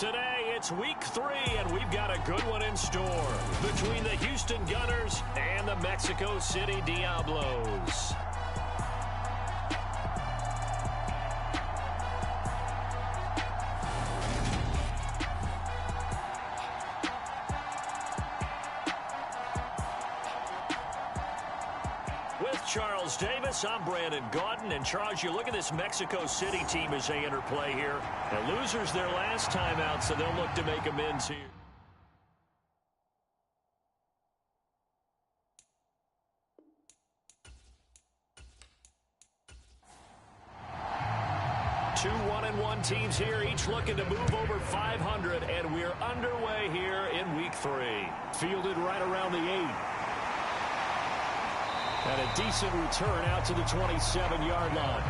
Today, it's week 3, and we've got a good one in store between the Houston Gunners and the Mexico City Diablos. With Charles Davis, I'm Brandon Gaudin. And Charles, you look at this Mexico City team as they enter play here. The losers their last time out, so they'll look to make amends here. Two 1-1 teams here, each looking to move over 500, and we're underway here in week 3. Fielded right around the 8. And a decent return out to the 27-yard line.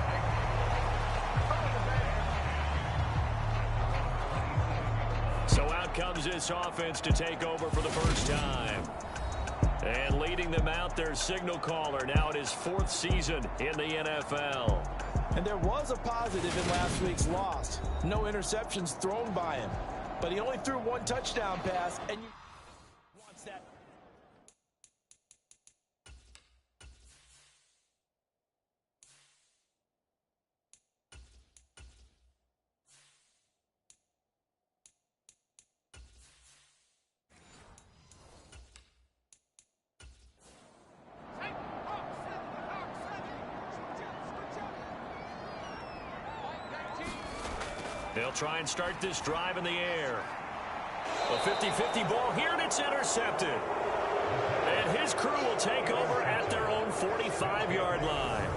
So out comes this offense to take over for the first time. And leading them out, their signal caller, now in his 4th season in the NFL. And there was a positive in last week's loss. No interceptions thrown by him. But he only threw 1 touchdown pass, and you wants that. They'll try and start this drive in the air. A 50-50 ball here, and it's intercepted. And his crew will take over at their own 45-yard line.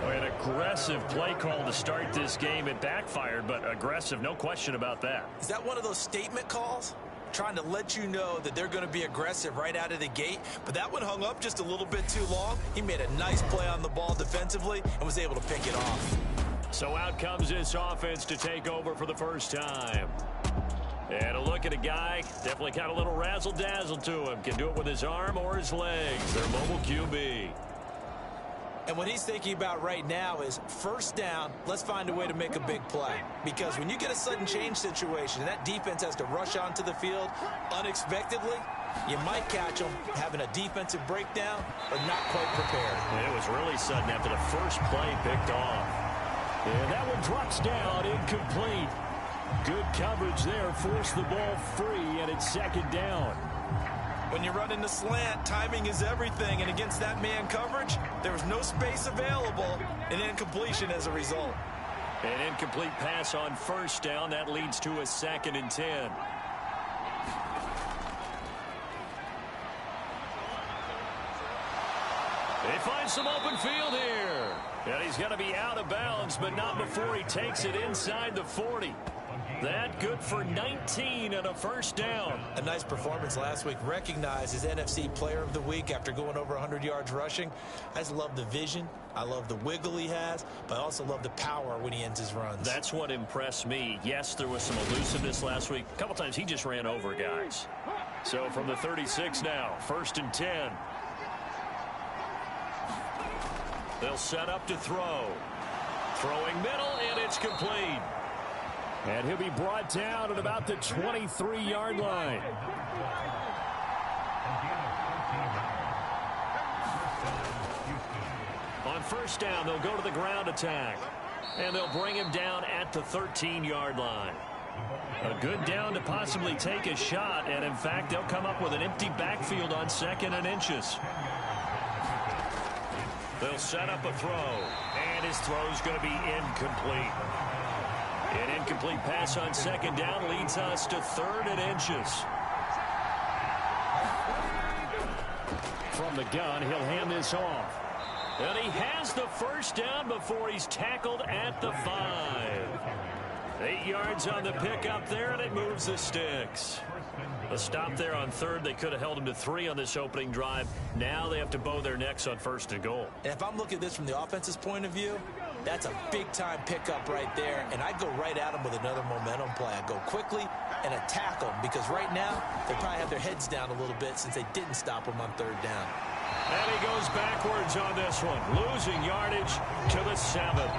An aggressive play call to start this game. It backfired, but aggressive, no question about that. Is that one of those statement calls? Trying to let you know that they're going to be aggressive right out of the gate. But that one hung up just a little bit too long. He made a nice play on the ball defensively and was able to pick it off. So out comes this offense to take over for the first time. And a look at a guy, definitely got a little razzle-dazzle to him. Can do it with his arm or his legs. Their mobile QB. And what he's thinking about right now is first down, let's find a way to make a big play. Because when you get a sudden change situation and that defense has to rush onto the field unexpectedly, you might catch them having a defensive breakdown or not quite prepared. And it was really sudden after the first play picked off. And that one drops down, incomplete. Good coverage there, forced the ball free, and it's 2nd down. When you're running the slant, timing is everything, and against that man coverage, there was no space available, and incompletion as a result. An incomplete pass on first down, that leads to a 2nd and 10. They find some open field here. And he's going to be out of bounds, but not before he takes it inside the 40. That good for 19 and a first down. A nice performance last week. Recognized as NFC Player of the Week after going over 100 yards rushing. I just love the vision. I love the wiggle he has, but I also love the power when he ends his runs. That's what impressed me. Yes, there was some elusiveness last week. A couple times he just ran over guys. So from the 36 now, 1st and 10. They'll set up to throw. Throwing middle, and it's complete. And he'll be brought down at about the 23-yard line. On first down, they'll go to the ground attack. And they'll bring him down at the 13-yard line. A good down to possibly take a shot, and in fact, they'll come up with an empty backfield on 2nd and inches. They'll set up a throw, and his throw's going to be incomplete. An incomplete pass on 2nd down leads us to 3rd and inches. From the gun, he'll hand this off. And he has the first down before he's tackled at the 5. 8 yards on the pickup there, and it moves the sticks. A stop there on 3rd. They could have held him to 3 on this opening drive. Now they have to bow their necks on 1st and goal. And if I'm looking at this from the offense's point of view, that's a big-time pickup right there. And I go right at him with another momentum play. I go quickly and attack them because right now they probably have their heads down a little bit since they didn't stop him on 3rd down. And he goes backwards on this one, losing yardage to the 7.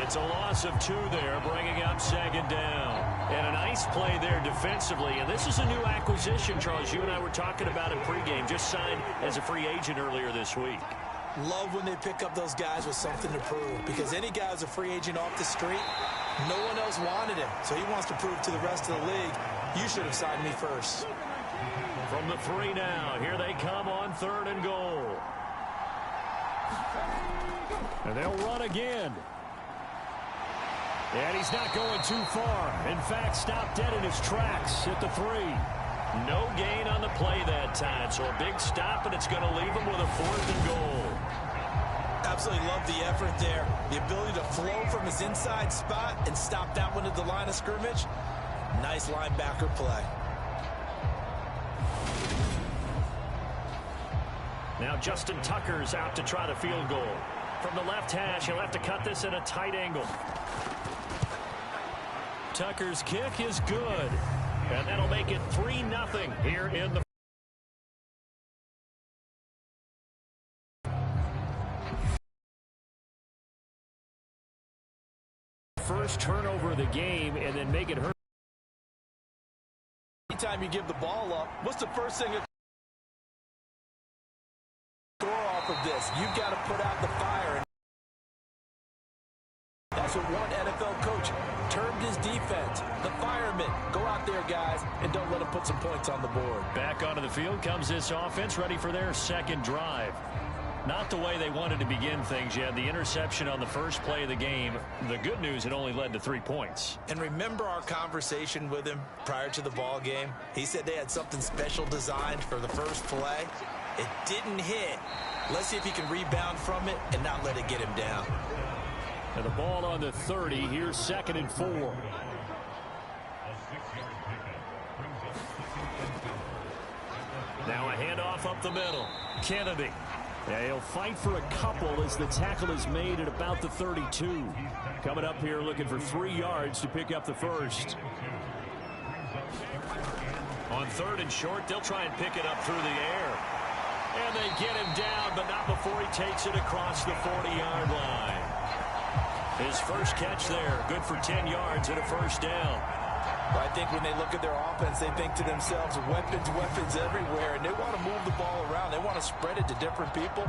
It's a loss of 2 there, bringing up 2nd down. And a nice play there defensively. And this is a new acquisition, Charles. You and I were talking about it pregame. Just signed as a free agent earlier this week. Love when they pick up those guys with something to prove. Because any guy who's a free agent off the street, no one else wanted him. So he wants to prove to the rest of the league, you should have signed me first. From the 3 now. Here they come on 3rd and goal. And they'll run again. And he's not going too far. In fact, stopped dead in his tracks at the 3. No gain on the play that time. So a big stop, and it's going to leave him with a 4th and goal. Absolutely love the effort there. The ability to flow from his inside spot and stop that one at the line of scrimmage. Nice linebacker play. Now Justin Tucker's out to try the field goal. From the left hash, he'll have to cut this at a tight angle. Tucker's kick is good. And that'll make it 3-0 here in the first turnover of the game, and then make it hurt. Anytime you give the ball up, what's the first thing score off of this? You've got to put out the fire. That's what one NFL coach termed his defense. The firemen. Go out there, guys, and don't let them put some points on the board. Back onto the field comes this offense, ready for their second drive. Not the way they wanted to begin things yet. The interception on the first play of the game. The good news, it only led to 3 points. And remember our conversation with him prior to the ball game? He said they had something special designed for the first play. It didn't hit. Let's see if he can rebound from it and not let it get him down. And the ball on the 30. Here's 2nd and 4. Now a handoff up the middle. Kennedy. Yeah, he'll fight for a couple as the tackle is made at about the 32. Coming up here looking for 3 yards to pick up the first. On 3rd and short, they'll try and pick it up through the air. And they get him down, but not before he takes it across the 40-yard line. His first catch there, good for 10 yards and a first down. Well, I think when they look at their offense, they think to themselves, weapons everywhere, and they want to move the ball around. They want to spread it to different people,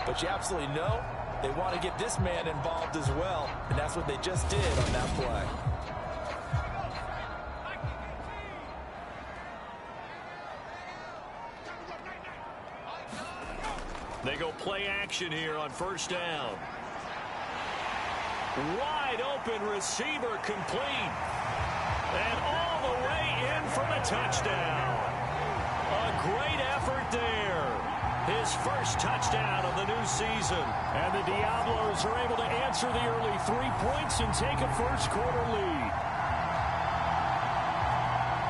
but you absolutely know they want to get this man involved as well, and that's what they just did on that play. They go play action here on first down. Wide open receiver complete. And all the way in for the touchdown. A great effort there. His first touchdown of the new season. And the Diablos are able to answer the early 3 points and take a first-quarter lead.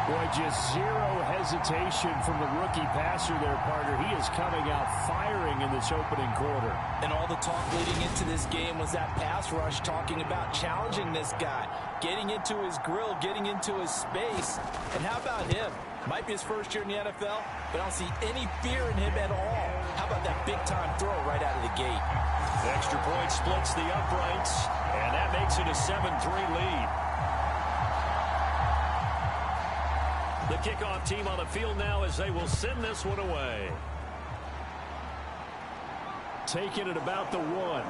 Boy, just zero hesitation from the rookie passer there, partner. He is coming out firing in this opening quarter. And all the talk leading into this game was that pass rush talking about challenging this guy, getting into his grill, getting into his space. And how about him? Might be his first year in the NFL, but I don't see any fear in him at all. How about that big-time throw right out of the gate? The extra point splits the uprights, and that makes it a 7-3 lead. The kickoff team on the field now as they will send this one away. Taking it about the 1.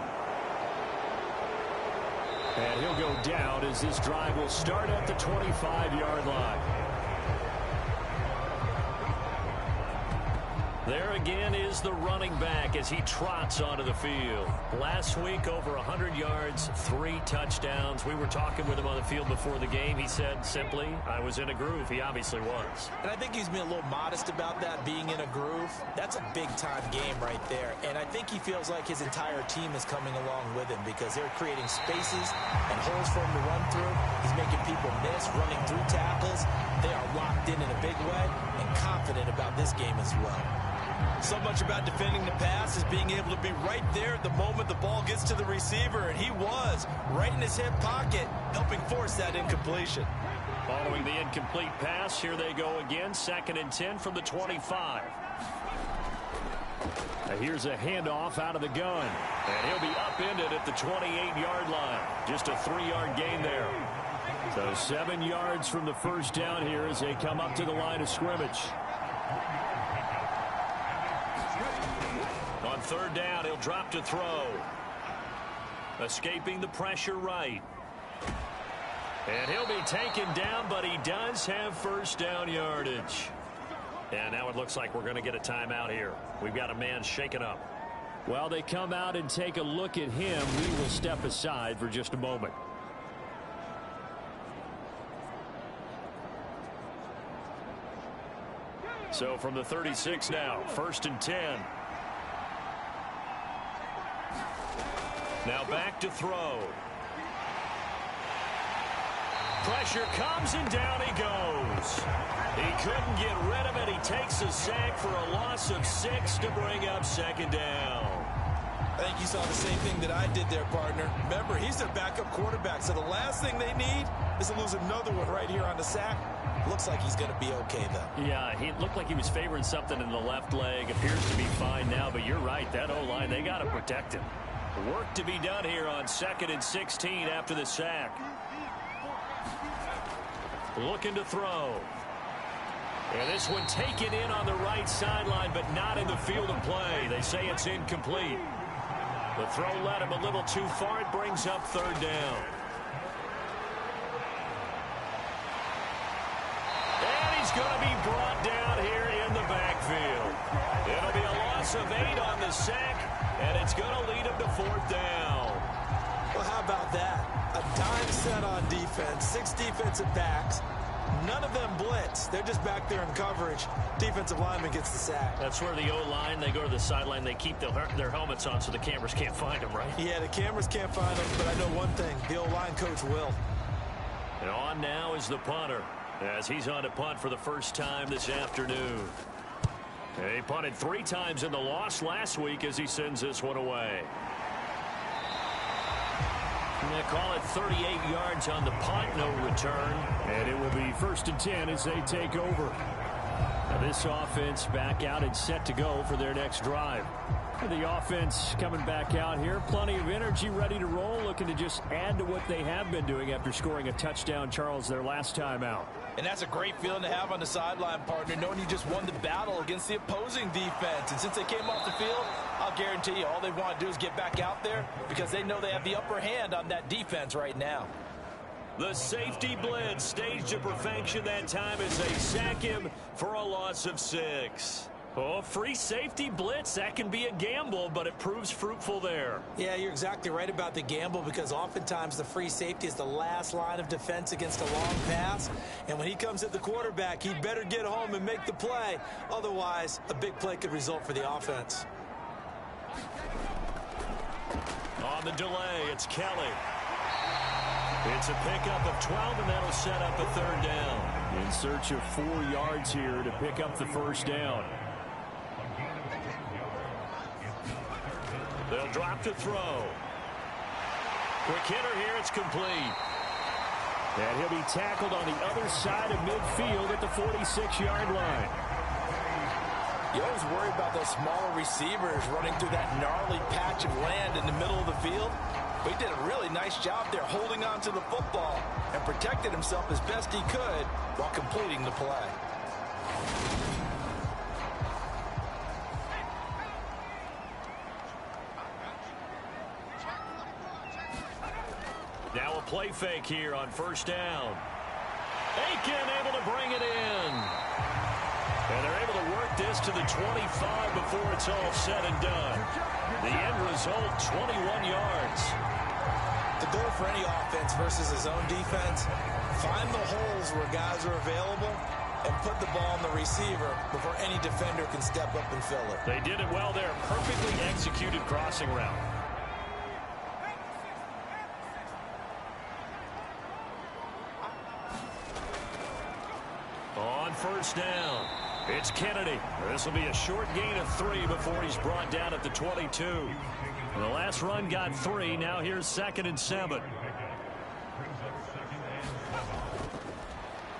And he'll go down as this drive will start at the 25-yard line. There again is the running back as he trots onto the field. Last week, over 100 yards, 3 touchdowns. We were talking with him on the field before the game. He said simply, I was in a groove. He obviously was. And I think he's been a little modest about that, being in a groove. That's a big-time game right there. And I think he feels like his entire team is coming along with him because they're creating spaces and holes for him to run through. He's making people miss, running through tackles. They are locked in a big way and confident about this game as well. So much about defending the pass is being able to be right there at the moment the ball gets to the receiver, and he was right in his hip pocket, helping force that incompletion. Following the incomplete pass, here they go again, 2nd and 10 from the 25. Now here's a handoff out of the gun, and he'll be upended at the 28-yard line. Just a 3-yard gain there. So 7 yards from the first down here as they come up to the line of scrimmage. On third down, he'll drop to throw. Escaping the pressure right. And he'll be taken down, but he does have first down yardage. And now it looks like we're going to get a timeout here. We've got a man shaken up. While they come out and take a look at him, we will step aside for just a moment. So from the 36 now, 1st and 10. Now back to throw. Pressure comes and down he goes. He couldn't get rid of it. He takes a sack for a loss of 6 to bring up 2nd down. I think you saw the same thing that I did there, partner. Remember, he's their backup quarterback, so the last thing they need is to lose another one right here on the sack. Looks like he's going to be okay, though. Yeah, he looked like he was favoring something in the left leg. Appears to be fine now, but you're right. That O-line, they got to protect him. Work to be done here on 2nd and 16 after the sack. Looking to throw. And this one taken in on the right sideline, but not in the field of play. They say it's incomplete. The throw led him a little too far. It brings up 3rd down. And he's going to be brought down here in the backfield. It'll be a loss of 8 on the sack, and it's going to lead him to 4th down. Well, how about that? A dime set on defense, 6 defensive backs. None of them blitz. They're just back there in coverage. Defensive lineman gets the sack. That's where the O-line, they go to the sideline, they keep their helmets on so the cameras can't find them, right? Yeah, the cameras can't find them, but I know one thing. The O-line coach will. And on now is the punter, as he's on to punt for the first time this afternoon. He punted 3 times in the loss last week as he sends this one away. They call it 38 yards on the punt, no return. And it will be 1st and 10 as they take over. Now this offense back out and set to go for their next drive. The offense coming back out here. Plenty of energy, ready to roll, looking to just add to what they have been doing after scoring a touchdown, Charles, their last time out. And that's a great feeling to have on the sideline, partner, knowing you just won the battle against the opposing defense. And since they came off the field, I'll guarantee you all they want to do is get back out there because they know they have the upper hand on that defense right now. The safety blitz staged to perfection that time as they sack him for a loss of 6. Oh, free safety blitz, that can be a gamble, but it proves fruitful there. Yeah, you're exactly right about the gamble because oftentimes the free safety is the last line of defense against a long pass. And when he comes at the quarterback, he'd better get home and make the play. Otherwise, a big play could result for the offense. On the delay, it's Kelly. It's a pickup of 12, and that'll set up a 3rd down. In search of 4 yards here to pick up the 1st down. They'll drop to throw. Quick hitter here, it's complete. And he'll be tackled on the other side of midfield at the 46-yard line. You always worry about those smaller receivers running through that gnarly patch of land in the middle of the field. But he did a really nice job there holding on to the football and protected himself as best he could while completing the play. Now a play fake here on 1st down. Aiken able to bring it in. And they're able to work this to the 25 before it's all said and done. The end result, 21 yards. The goal for any offense versus his own defense, find the holes where guys are available and put the ball on the receiver before any defender can step up and fill it. They did it well there. Perfectly executed crossing route. On 1st down, it's Kennedy. This will be a short gain of 3 before he's brought down at the 22. The last run got 3. Now here's 2nd and 7.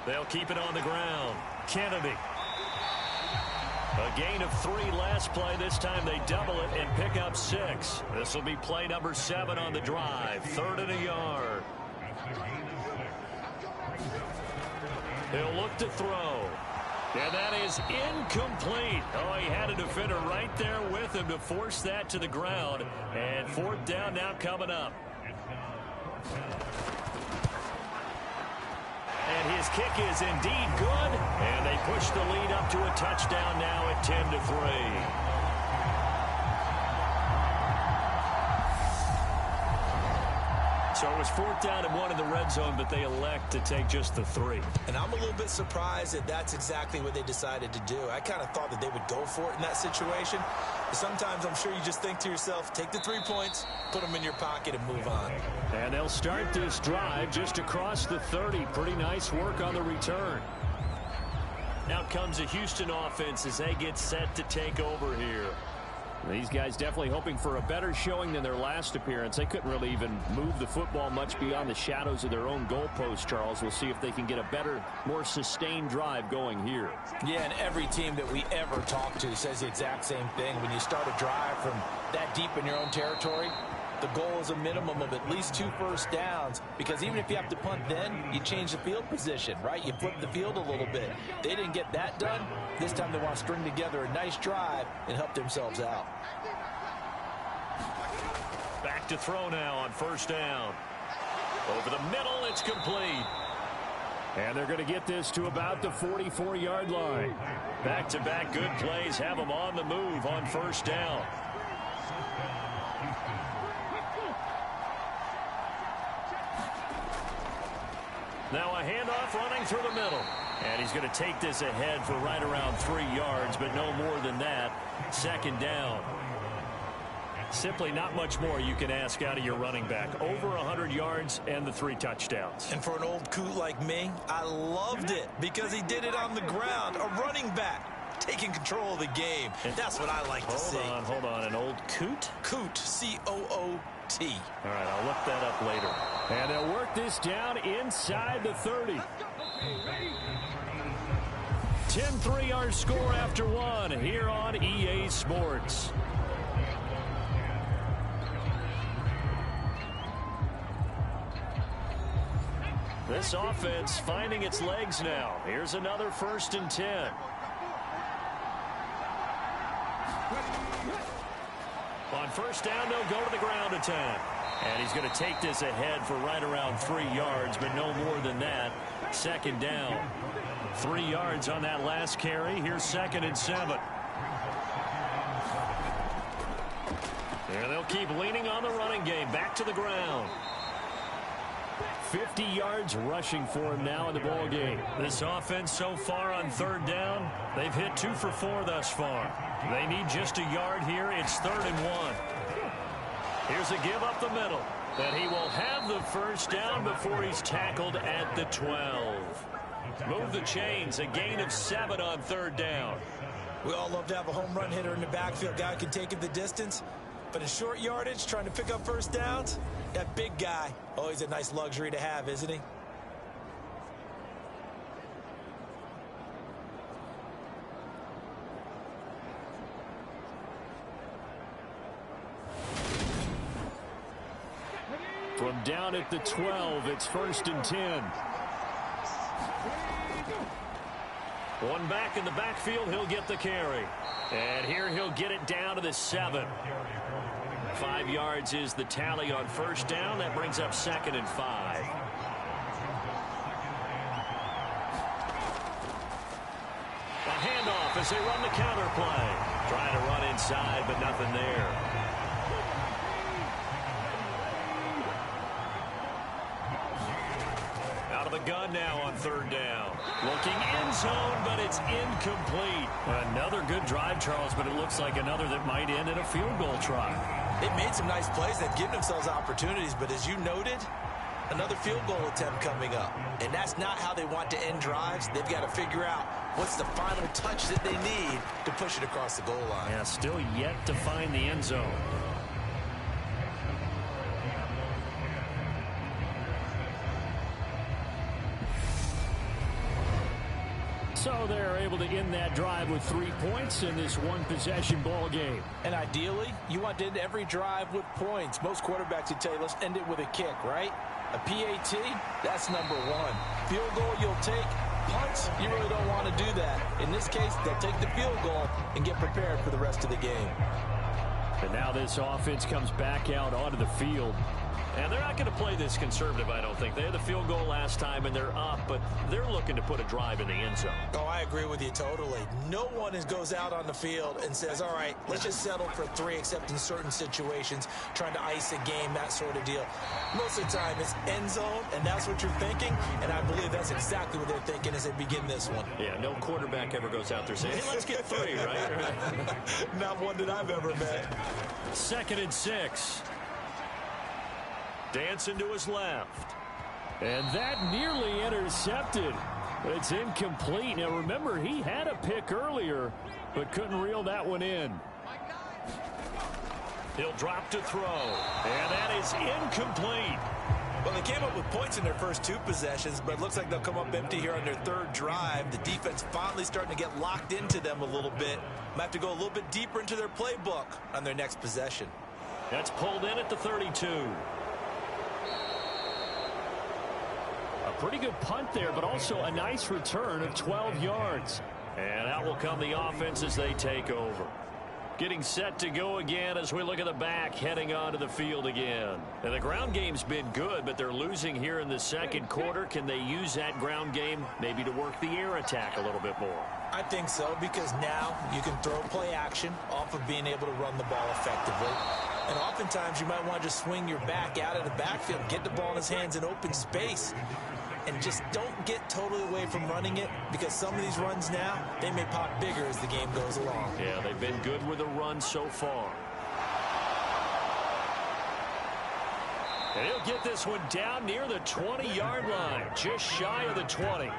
They'll keep it on the ground. Kennedy. A gain of 3 last play. This time they double it and pick up 6. This will be play number 7 on the drive. 3rd and a yard. He'll look to throw. And that is incomplete. Oh, he had a defender right there with him to force that to the ground. And fourth down now coming up. And his kick is indeed good. And they push the lead up to a touchdown now at 10-3. So it was fourth down and 1 in the red zone, but they elect to take just the 3. And I'm a little bit surprised that that's exactly what they decided to do. I kind of thought that they would go for it in that situation. But sometimes I'm sure you just think to yourself, take the 3 points, put them in your pocket, and move on. And they'll start this drive just across the 30. Pretty nice work on the return. Now comes the Houston offense as they get set to take over here. These guys definitely hoping for a better showing than their last appearance. They couldn't really even move the football much beyond the shadows of their own goalpost, Charles. We'll see if they can get a better, more sustained drive going here. Yeah, and every team that we ever talk to says the exact same thing. When you start a drive from that deep in your own territory, the goal is a minimum of at least 2 first downs, because even if you have to punt then, you change the field position, right? You flip the field a little bit. They didn't get that done. This time they want to string together a nice drive and help themselves out. Back to throw now on first down. Over the middle, it's complete. And they're going to get this to about the 44-yard line. Back-to-back good plays have them on the move on first down. Now a handoff running through the middle. And he's going to take this ahead for right around 3 yards, but no more than that. Second down. Simply not much more you can ask out of your running back. Over 100 yards and the 3 touchdowns. And for an old coot like me, I loved it because he did it on the ground. A running back taking control of the game. That's what I like to see. Hold on. An old coot? Coot, C-O-O-T. All right, I'll look that up later. And they'll work this down inside the 30. 10-3 our score after 1 here on EA Sports. This offense finding its legs now. Here's another 1st and 10. On first down, they'll go to the ground attack. And he's going to take this ahead for right around 3 yards, but no more than that. Second down. 3 yards on that last carry. Here's 2nd and 7. There they'll keep leaning on the running game. Back to the ground. 50 yards rushing for him now in the ball game. This offense so far on 3rd down, they've hit 2 for 4 thus far. They need just a yard here. It's 3rd and 1. Here's a give up the middle. And he will have the first down before he's tackled at the 12. Move the chains. A gain of 7 on 3rd down. We all love to have a home run hitter in the backfield. Guy can take it the distance. But in short yardage, trying to pick up first downs, that big guy, always a nice luxury to have, isn't he? From down at the 12, it's 1st and 10. One back in the backfield, he'll get the carry. And here he'll get it down to the 7. 5 yards is the tally on first down. That brings up 2nd and 5. A handoff as they run the counter play. Trying to run inside, but nothing there. Out of the gun now on 3rd down. Looking end zone, but it's incomplete. Another good drive, Charles, but it looks like another that might end in a field goal try. They've made some nice plays. They've given themselves opportunities, but as you noted, another field goal attempt coming up. And that's not how they want to end drives. They've got to figure out what's the final touch that they need to push it across the goal line. Yeah, still yet to find the end zone. So they're able to end that drive with 3 points in this one-possession ball game. And ideally, you want to end every drive with points. Most quarterbacks would tell you, let's end it with a kick, right? A PAT, that's number 1. Field goal you'll take, punts, you really don't want to do that. In this case, they'll take the field goal and get prepared for the rest of the game. And now this offense comes back out onto the field. And they're not going to play this conservative, I don't think. They had the field goal last time, and they're up, but they're looking to put a drive in the end zone. Oh, I agree with you totally. No one goes out on the field and says, all right, let's just settle for 3, except in certain situations, trying to ice a game, that sort of deal. Most of the time, it's end zone, and that's what you're thinking, and I believe that's exactly what they're thinking as they begin this one. Yeah, no quarterback ever goes out there saying, hey, let's get 3, right? Not one that I've ever met. 2nd and 6. Dancing to his left. And that nearly intercepted. But it's incomplete. Now, remember, he had a pick earlier, but couldn't reel that one in. He'll drop to throw. And that is incomplete. Well, they came up with points in their first 2 possessions, but it looks like they'll come up empty here on their 3rd drive. The defense finally starting to get locked into them a little bit. Might have to go a little bit deeper into their playbook on their next possession. That's pulled in at the 32. A pretty good punt there, but also a nice return of 12 yards. And out will come the offense as they take over. Getting set to go again as we look at the back, heading onto the field again. And the ground game's been good, but they're losing here in the 2nd quarter. Can they use that ground game maybe to work the air attack a little bit more? I think so, because now you can throw play action off of being able to run the ball effectively. And oftentimes you might want to just swing your back out of the backfield, get the ball in his hands in open space, and just don't get totally away from running it, because some of these runs now, they may pop bigger as the game goes along. Yeah, they've been good with the run so far. And he'll get this one down near the 20-yard line, just shy of the 20.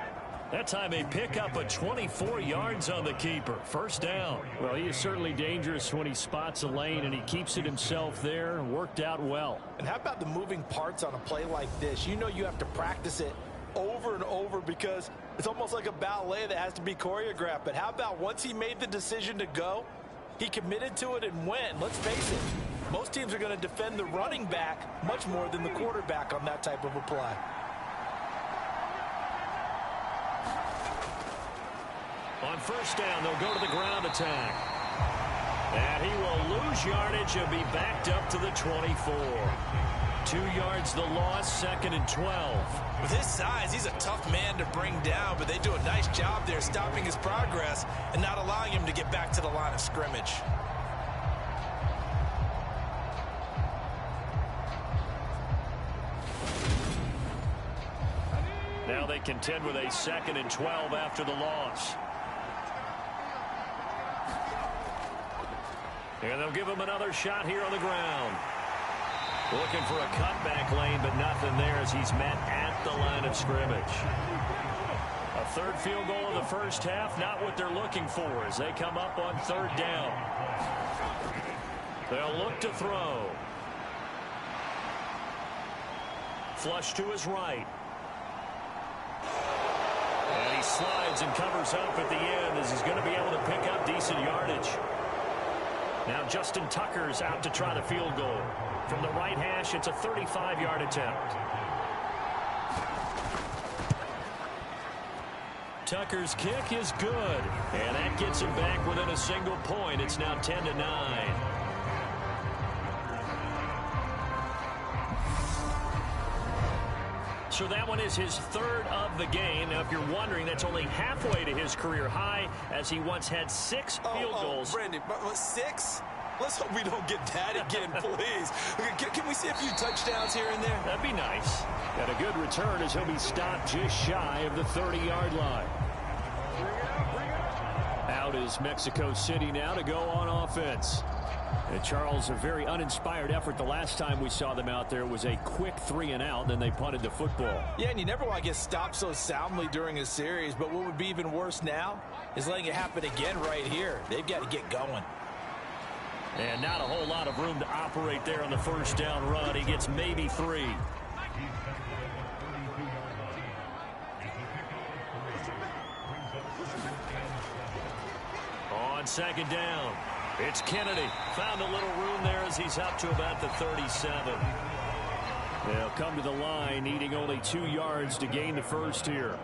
That time they pick up a 24 yards on the keeper. First down. Well, he is certainly dangerous when he spots a lane, and he keeps it himself there. Worked out well. And how about the moving parts on a play like this? You know you have to practice it over and over, because it's almost like a ballet that has to be choreographed. But how about once he made the decision to go, he committed to it and went. Let's face it, most teams are going to defend the running back much more than the quarterback on that type of a play. On first down, they'll go to the ground attack. And he will lose yardage and be backed up to the 24. 2 yards the loss, 2nd and 12. With his size, he's a tough man to bring down, but they do a nice job there stopping his progress and not allowing him to get back to the line of scrimmage. Now they contend with a 2nd and 12 after the loss. And they'll give him another shot here on the ground. Looking for a cutback lane, but nothing there as he's met at the line of scrimmage. A 3rd field goal of the first half, not what they're looking for as they come up on 3rd down. They'll look to throw. Flush to his right. And he slides and covers up at the end as he's going to be able to pick up decent yardage. Now Justin Tucker's out to try the field goal. From the right hash, it's a 35-yard attempt. Tucker's kick is good. And that gets him back within a single point. It's now 10-9. So that one is his 3rd of the game. Now, if you're wondering, that's only halfway to his career high, as he once had 6 field goals. Brandon, 6? Let's hope we don't get that again, please. Can we see a few touchdowns here and there? That'd be nice. And a good return as he'll be stopped just shy of the 30-yard line. Out is Mexico City now to go on offense. And Charles, a very uninspired effort. The last time we saw them out there was a quick 3-and-out, then they punted the football. Yeah, and you never want to get stopped so soundly during a series, but what would be even worse now is letting it happen again right here. They've got to get going. And not a whole lot of room to operate there on the first down run. He gets maybe 3. On 2nd down, it's Kennedy. Found a little room there as he's up to about the 37. They'll come to the line, needing only 2 yards to gain the first here.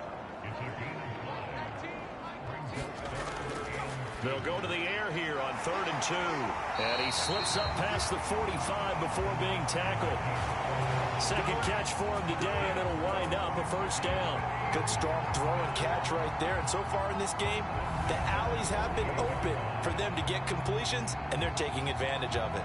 They'll go to the air here on 3rd and 2. And he slips up past the 45 before being tackled. Second catch for him today, and it'll wind up a first down. Good, strong throw and catch right there. And so far in this game, the alleys have been open for them to get completions, and they're taking advantage of it.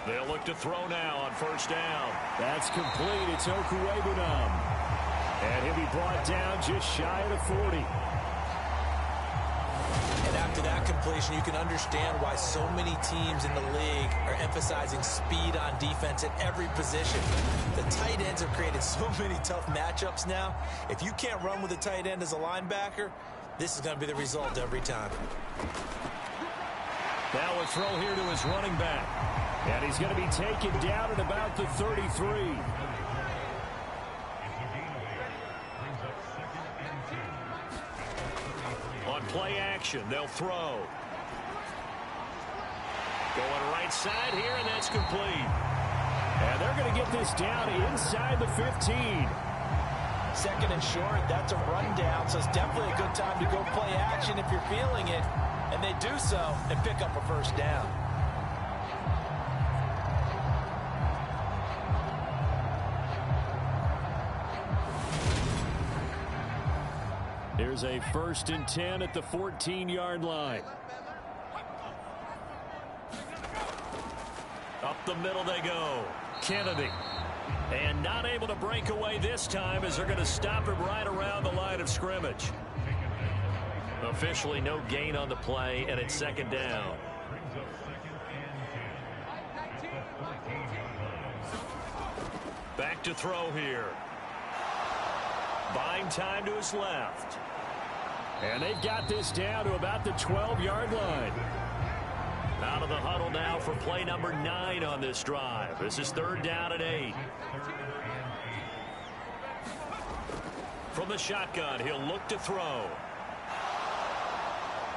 They'll look to throw now on first down. That's complete. It's Okuwebunam. And he'll be brought down just shy of the 40. And after that completion, you can understand why so many teams in the league are emphasizing speed on defense at every position. The tight ends have created so many tough matchups now. If you can't run with a tight end as a linebacker, this is going to be the result every time. Now a throw here to his running back. And he's going to be taken down at about the 33. On play action, they'll throw. Going right side here, and that's complete. And they're going to get this down inside the 15. 2nd and short, that's a rundown, so it's definitely a good time to go play action if you're feeling it. And they do so and pick up a first down. Here's a 1st and 10 at the 14-yard line. Up the middle they go. Kennedy. And not able to break away this time as they're going to stop him right around the line of scrimmage. Officially no gain on the play, and it's 2nd down. Back to throw here. Buying time to his left. And they've got this down to about the 12-yard line. Out of the huddle now for play number 9 on this drive. This is 3rd down and 8. From the shotgun, he'll look to throw.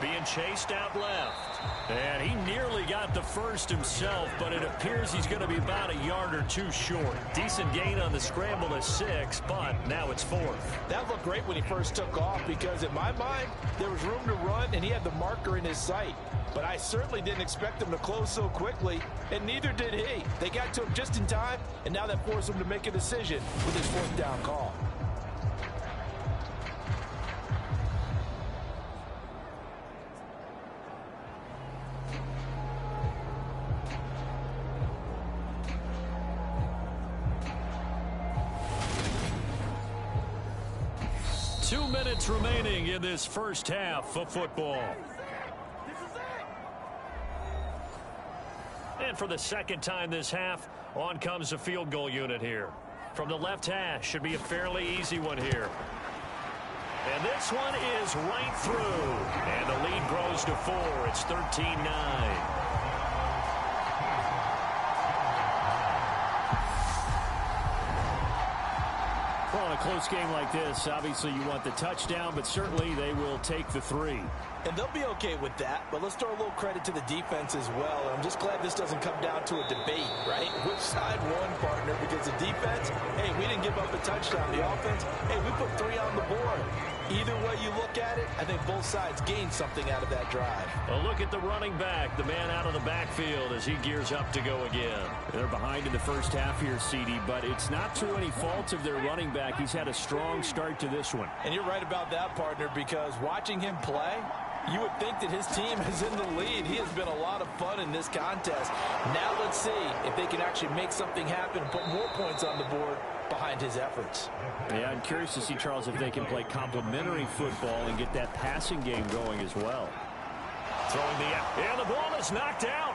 Being chased out left. And he nearly got the first himself, but it appears he's going to be about a yard or two short. Decent gain on the scramble to 6, but now it's 4th. That looked great when he first took off because, in my mind, there was room to run, and he had the marker in his sight. But I certainly didn't expect him to close so quickly, and neither did he. They got to him just in time, and now that forced him to make a decision with his 4th down call. Remaining in this first half of football. And for the 2nd time this half, on comes the field goal unit here. From the left hash, should be a fairly easy one here. And this one is right through. And the lead grows to 4. It's 13-9. Well, in a close game like this, obviously you want the touchdown, but certainly they will take the 3. And they'll be okay with that, but let's throw a little credit to the defense as well. I'm just glad this doesn't come down to a debate, right? Which side won, partner? Because the defense, hey, we didn't give up a touchdown. The offense, hey, we put 3 on the board. Either way you look at it, I think both sides gained something out of that drive. A look at the running back, the man out of the backfield as he gears up to go again. They're behind in the first half here, CD, but it's not through any fault of their running back. He's had a strong start to this one. And you're right about that, partner, because watching him play, you would think that his team is in the lead. He has been a lot of fun in this contest. Now let's see if they can actually make something happen and put more points on the board behind his efforts. Yeah, I'm curious to see, Charles, if they can play complementary football and get that passing game going as well. Throwing and the ball is knocked out.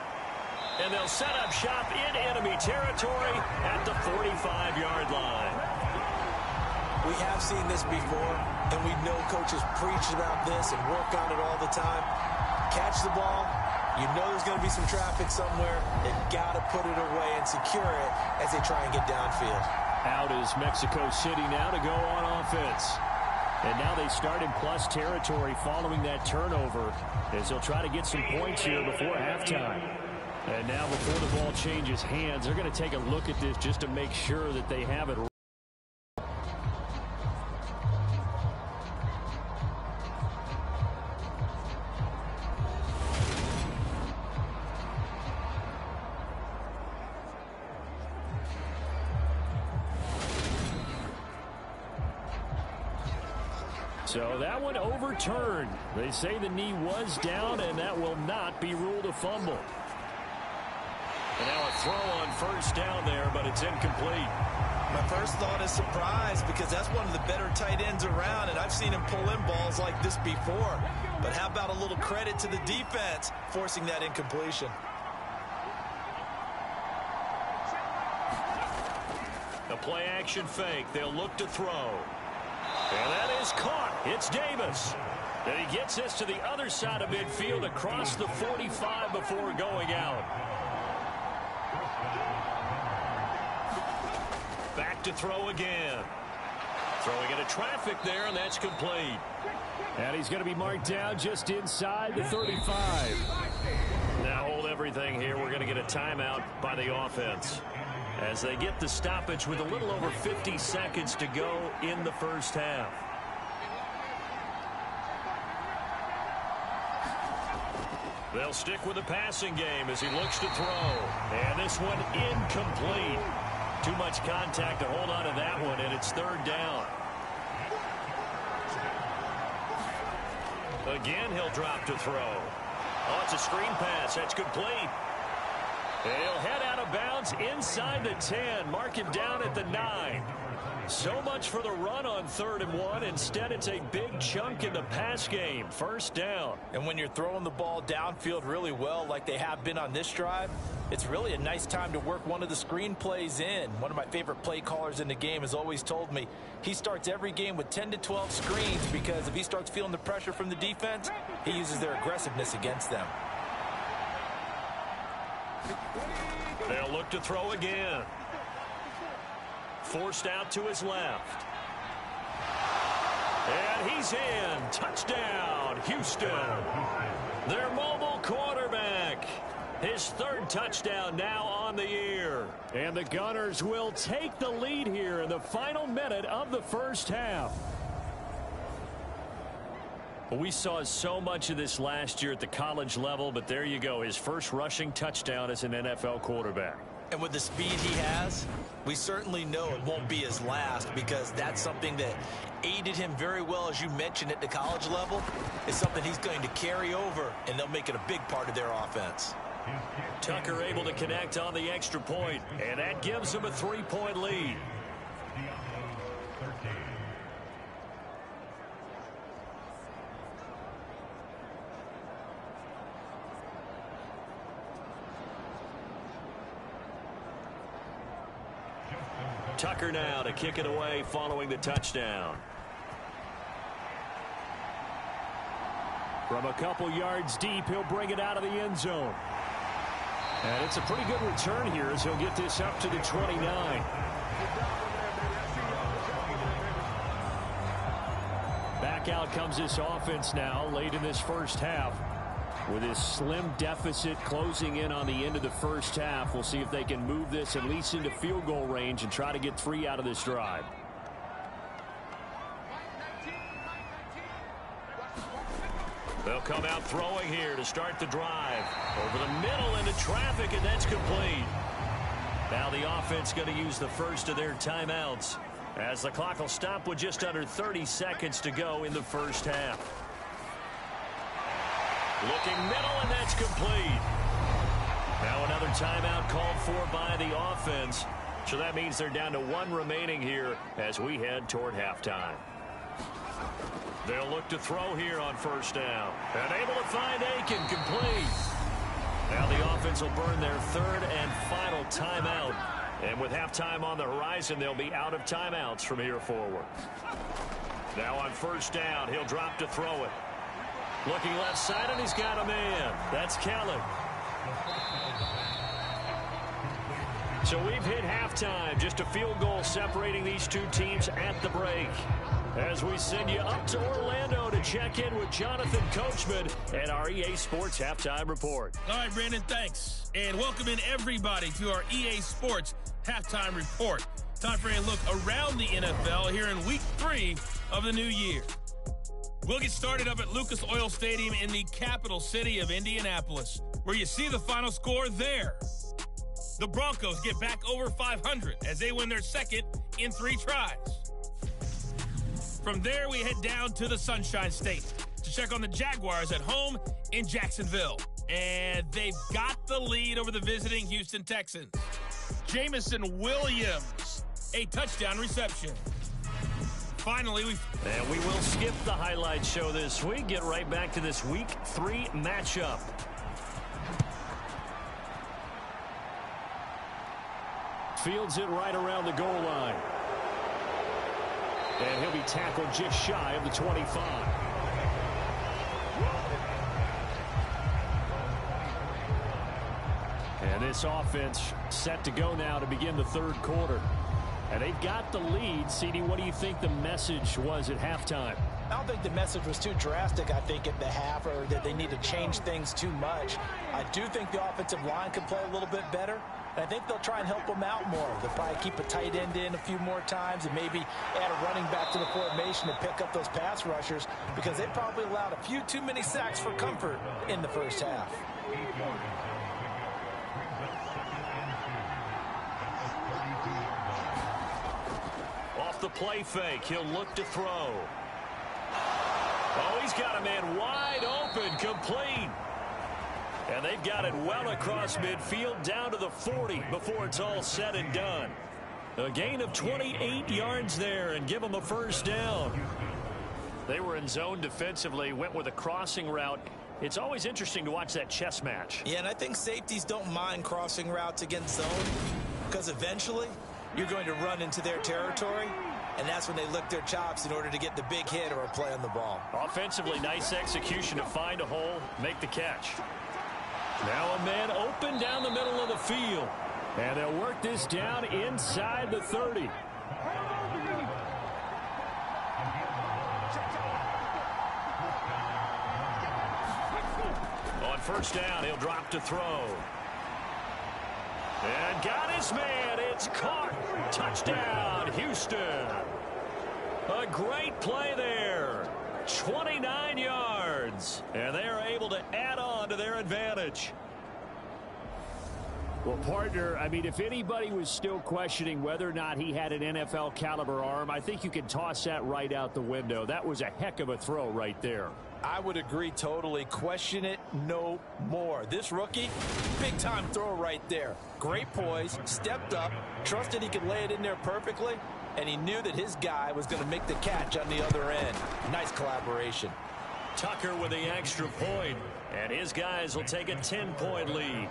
And they'll set up shop in enemy territory at the 45-yard line. We have seen this before, and we know coaches preach about this and work on it all the time. Catch the ball. You know there's going to be some traffic somewhere. They've got to put it away and secure it as they try and get downfield. Out is Mexico City now to go on offense. And now they start in plus territory following that turnover as they'll try to get some points here before halftime. And now before the ball changes hands, they're going to take a look at this just to make sure that they have it. So that one overturned. They say the knee was down, and that will not be ruled a fumble. And now a throw on first down there, but it's incomplete. My first thought is surprise because that's one of the better tight ends around, and I've seen him pull in balls like this before. But how about a little credit to the defense forcing that incompletion? A play-action fake. They'll look to throw. And that is caught. It's Davis. And he gets this to the other side of midfield across the 45 before going out. Back to throw again. Throwing into traffic there, and that's complete. And he's going to be marked down just inside the 35. Now hold everything here. We're going to get a timeout by the offense as they get the stoppage with a little over 50 seconds to go in the first half. They'll stick with the passing game as he looks to throw. And this one incomplete. Too much contact to hold on to that one, and it's third down. Again, he'll drop to throw. Oh, it's a screen pass. That's complete. He'll head out of bounds inside the 10. Mark him down at the 9. So much for the run on 3rd and 1. Instead, it's a big chunk in the pass game. First down. And when you're throwing the ball downfield really well like they have been on this drive, it's really a nice time to work one of the screen plays in. One of my favorite play callers in the game has always told me he starts every game with 10 to 12 screens because if he starts feeling the pressure from the defense, he uses their aggressiveness against them. They'll look to throw again. Forced out to his left. And he's in. Touchdown, Houston. Their mobile quarterback. His 3rd touchdown now on the year. And the Gunners will take the lead here in the final minute of the first half. We saw so much of this last year at the college level, but there you go. His first rushing touchdown as an NFL quarterback. And with the speed he has, we certainly know it won't be his last because that's something that aided him very well, as you mentioned, at the college level. It's something he's going to carry over, and they'll make it a big part of their offense. Tucker able to connect on the extra point, and that gives him a 3-point lead. Tucker now to kick it away following the touchdown. From a couple yards deep, he'll bring it out of the end zone. And it's a pretty good return here as he'll get this up to the 29. Back out comes this offense now late in this first half. With his slim deficit closing in on the end of the first half, we'll see if they can move this at least into field goal range and try to get 3 out of this drive. They'll come out throwing here to start the drive. Over the middle into traffic, and that's complete. Now the offense going to use the first of their timeouts as the clock will stop with just under 30 seconds to go in the first half. Looking middle, and that's complete. Now another timeout called for by the offense. So that means they're down to 1 remaining here as we head toward halftime. They'll look to throw here on first down. And able to find Aiken, complete. Now the offense will burn their 3rd and final timeout. And with halftime on the horizon, they'll be out of timeouts from here forward. Now on first down, he'll drop to throw it. Looking left side, and he's got a man. That's Kelly. So we've hit halftime. Just a field goal separating these two teams at the break. As we send you up to Orlando to check in with Jonathan Coachman and our EA Sports Halftime Report. All right, Brandon, thanks. And welcome in everybody to our EA Sports Halftime Report. Time for a look around the NFL here in Week 3 of the new year. We'll get started up at Lucas Oil Stadium in the capital city of Indianapolis, where you see the final score there. The Broncos get back over 500 as they win their second in 3 tries. From there, we head down to the Sunshine State to check on the Jaguars at home in Jacksonville. And they've got the lead over the visiting Houston Texans. Jamison Williams, a touchdown reception. Finally, and we will skip the highlight show this week. Get right back to this Week 3 matchup. Fields it right around the goal line. And he'll be tackled just shy of the 25. And this offense set to go now to begin the third quarter. And they've got the lead. CD, what do you think the message was at halftime? I don't think the message was too drastic, I think, at the half, or that they need to change things too much. I do think the offensive line could play a little bit better. And I think they'll try and help them out more. They'll probably keep a tight end in a few more times and maybe add a running back to the formation to pick up those pass rushers, because they probably allowed a few too many sacks for comfort in the first half. Off the play fake, he'll look to throw. Oh, he's got a man wide open, complete. And they've got it well across midfield down to the 40 before it's all said and done. A gain of 28 yards there and give them a first down. They were in zone defensively, went with a crossing route. It's always interesting to watch that chess match. Yeah, and I think safeties don't mind crossing routes against zone, because eventually you're going to run into their territory, and that's when they lick their chops in order to get the big hit or a play on the ball. Offensively, nice execution to find a hole, make the catch. Now a man open down the middle of the field. And they'll work this down inside the 30. On first down, he'll drop to throw. And got his man. It's caught. Touchdown, Houston. A great play there. 29 yards. And they are able to add on to their advantage. Well, partner, I mean, if anybody was still questioning whether or not he had an NFL caliber arm, I think you can toss that right out the window. That was a heck of a throw right there. I would agree totally. Question it no more. This rookie, big-time throw right there. Great poise, stepped up, trusted he could lay it in there perfectly, and he knew that his guy was going to make the catch on the other end. Nice collaboration. Tucker with the extra point, and his guys will take a 10-point lead.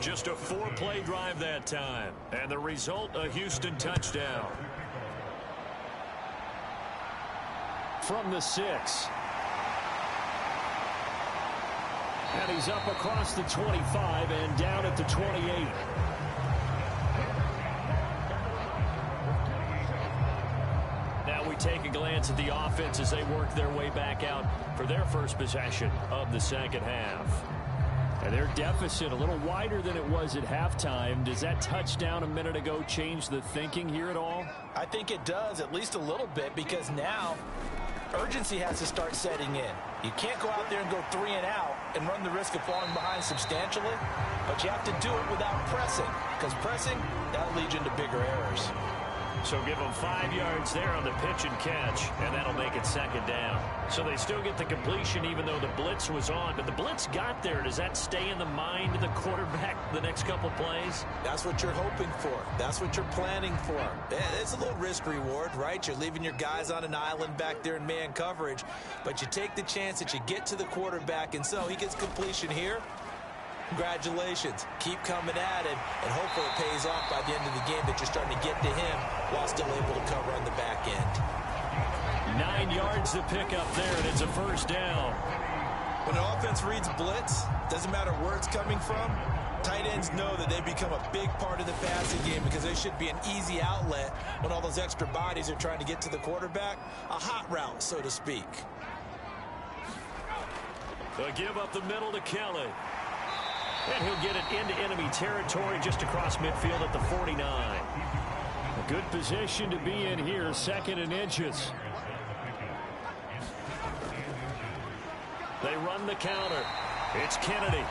Just a 4-play drive that time, and the result, a Houston touchdown. From the 6. And he's up across the 25 and down at the 28. Now we take a glance at the offense as they work their way back out for their first possession of the second half. And their deficit a little wider than it was at halftime. Does that touchdown a minute ago change the thinking here at all? I think it does, at least a little bit, because now urgency has to start setting in. You can't go out there and go 3 and out and run the risk of falling behind substantially, but you have to do it without pressing, because pressing, that'll lead you into bigger errors. So give them 5 yards there on the pitch and catch, and that'll make it second down. So they still get the completion even though the blitz was on, but the blitz got there. Does that stay in the mind of the quarterback the next couple plays? That's what you're hoping for. That's what you're planning for. It's a little risk reward, right? You're leaving your guys on an island back there in man coverage, but you take the chance that you get to the quarterback, and so he gets completion here. Congratulations. Keep coming at it, and hopefully it pays off by the end of the game that you're starting to get to him while still able to cover on the back end. 9 yards to pick up there, and it's a first down. When an offense reads blitz, doesn't matter where it's coming from, Tight ends know that they become a big part of the passing game because they should be an easy outlet when all those extra bodies are trying to get to the quarterback. A hot route, so to speak. They'll give up the middle to Kelly. And he'll get it into enemy territory just across midfield at the 49. A good position to be in here, 2nd and inches. They run the counter. It's Kennedy.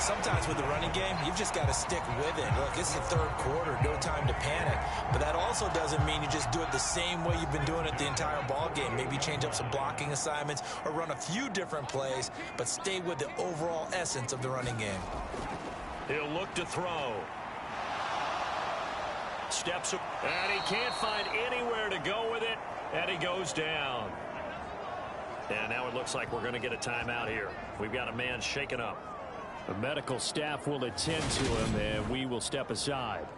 Sometimes with the running game, you've just got to stick with it. Look, it's the 3rd quarter, no time to panic. But that also doesn't mean you just do it the same way you've been doing it the entire ball game. Maybe change up some blocking assignments or run a few different plays, but stay with the overall essence of the running game. He'll look to throw. Steps up, and he can't find anywhere to go with it, and he goes down. And now it looks like we're going to get a timeout here. We've got a man shaken up. The medical staff will attend to him, and we will step aside.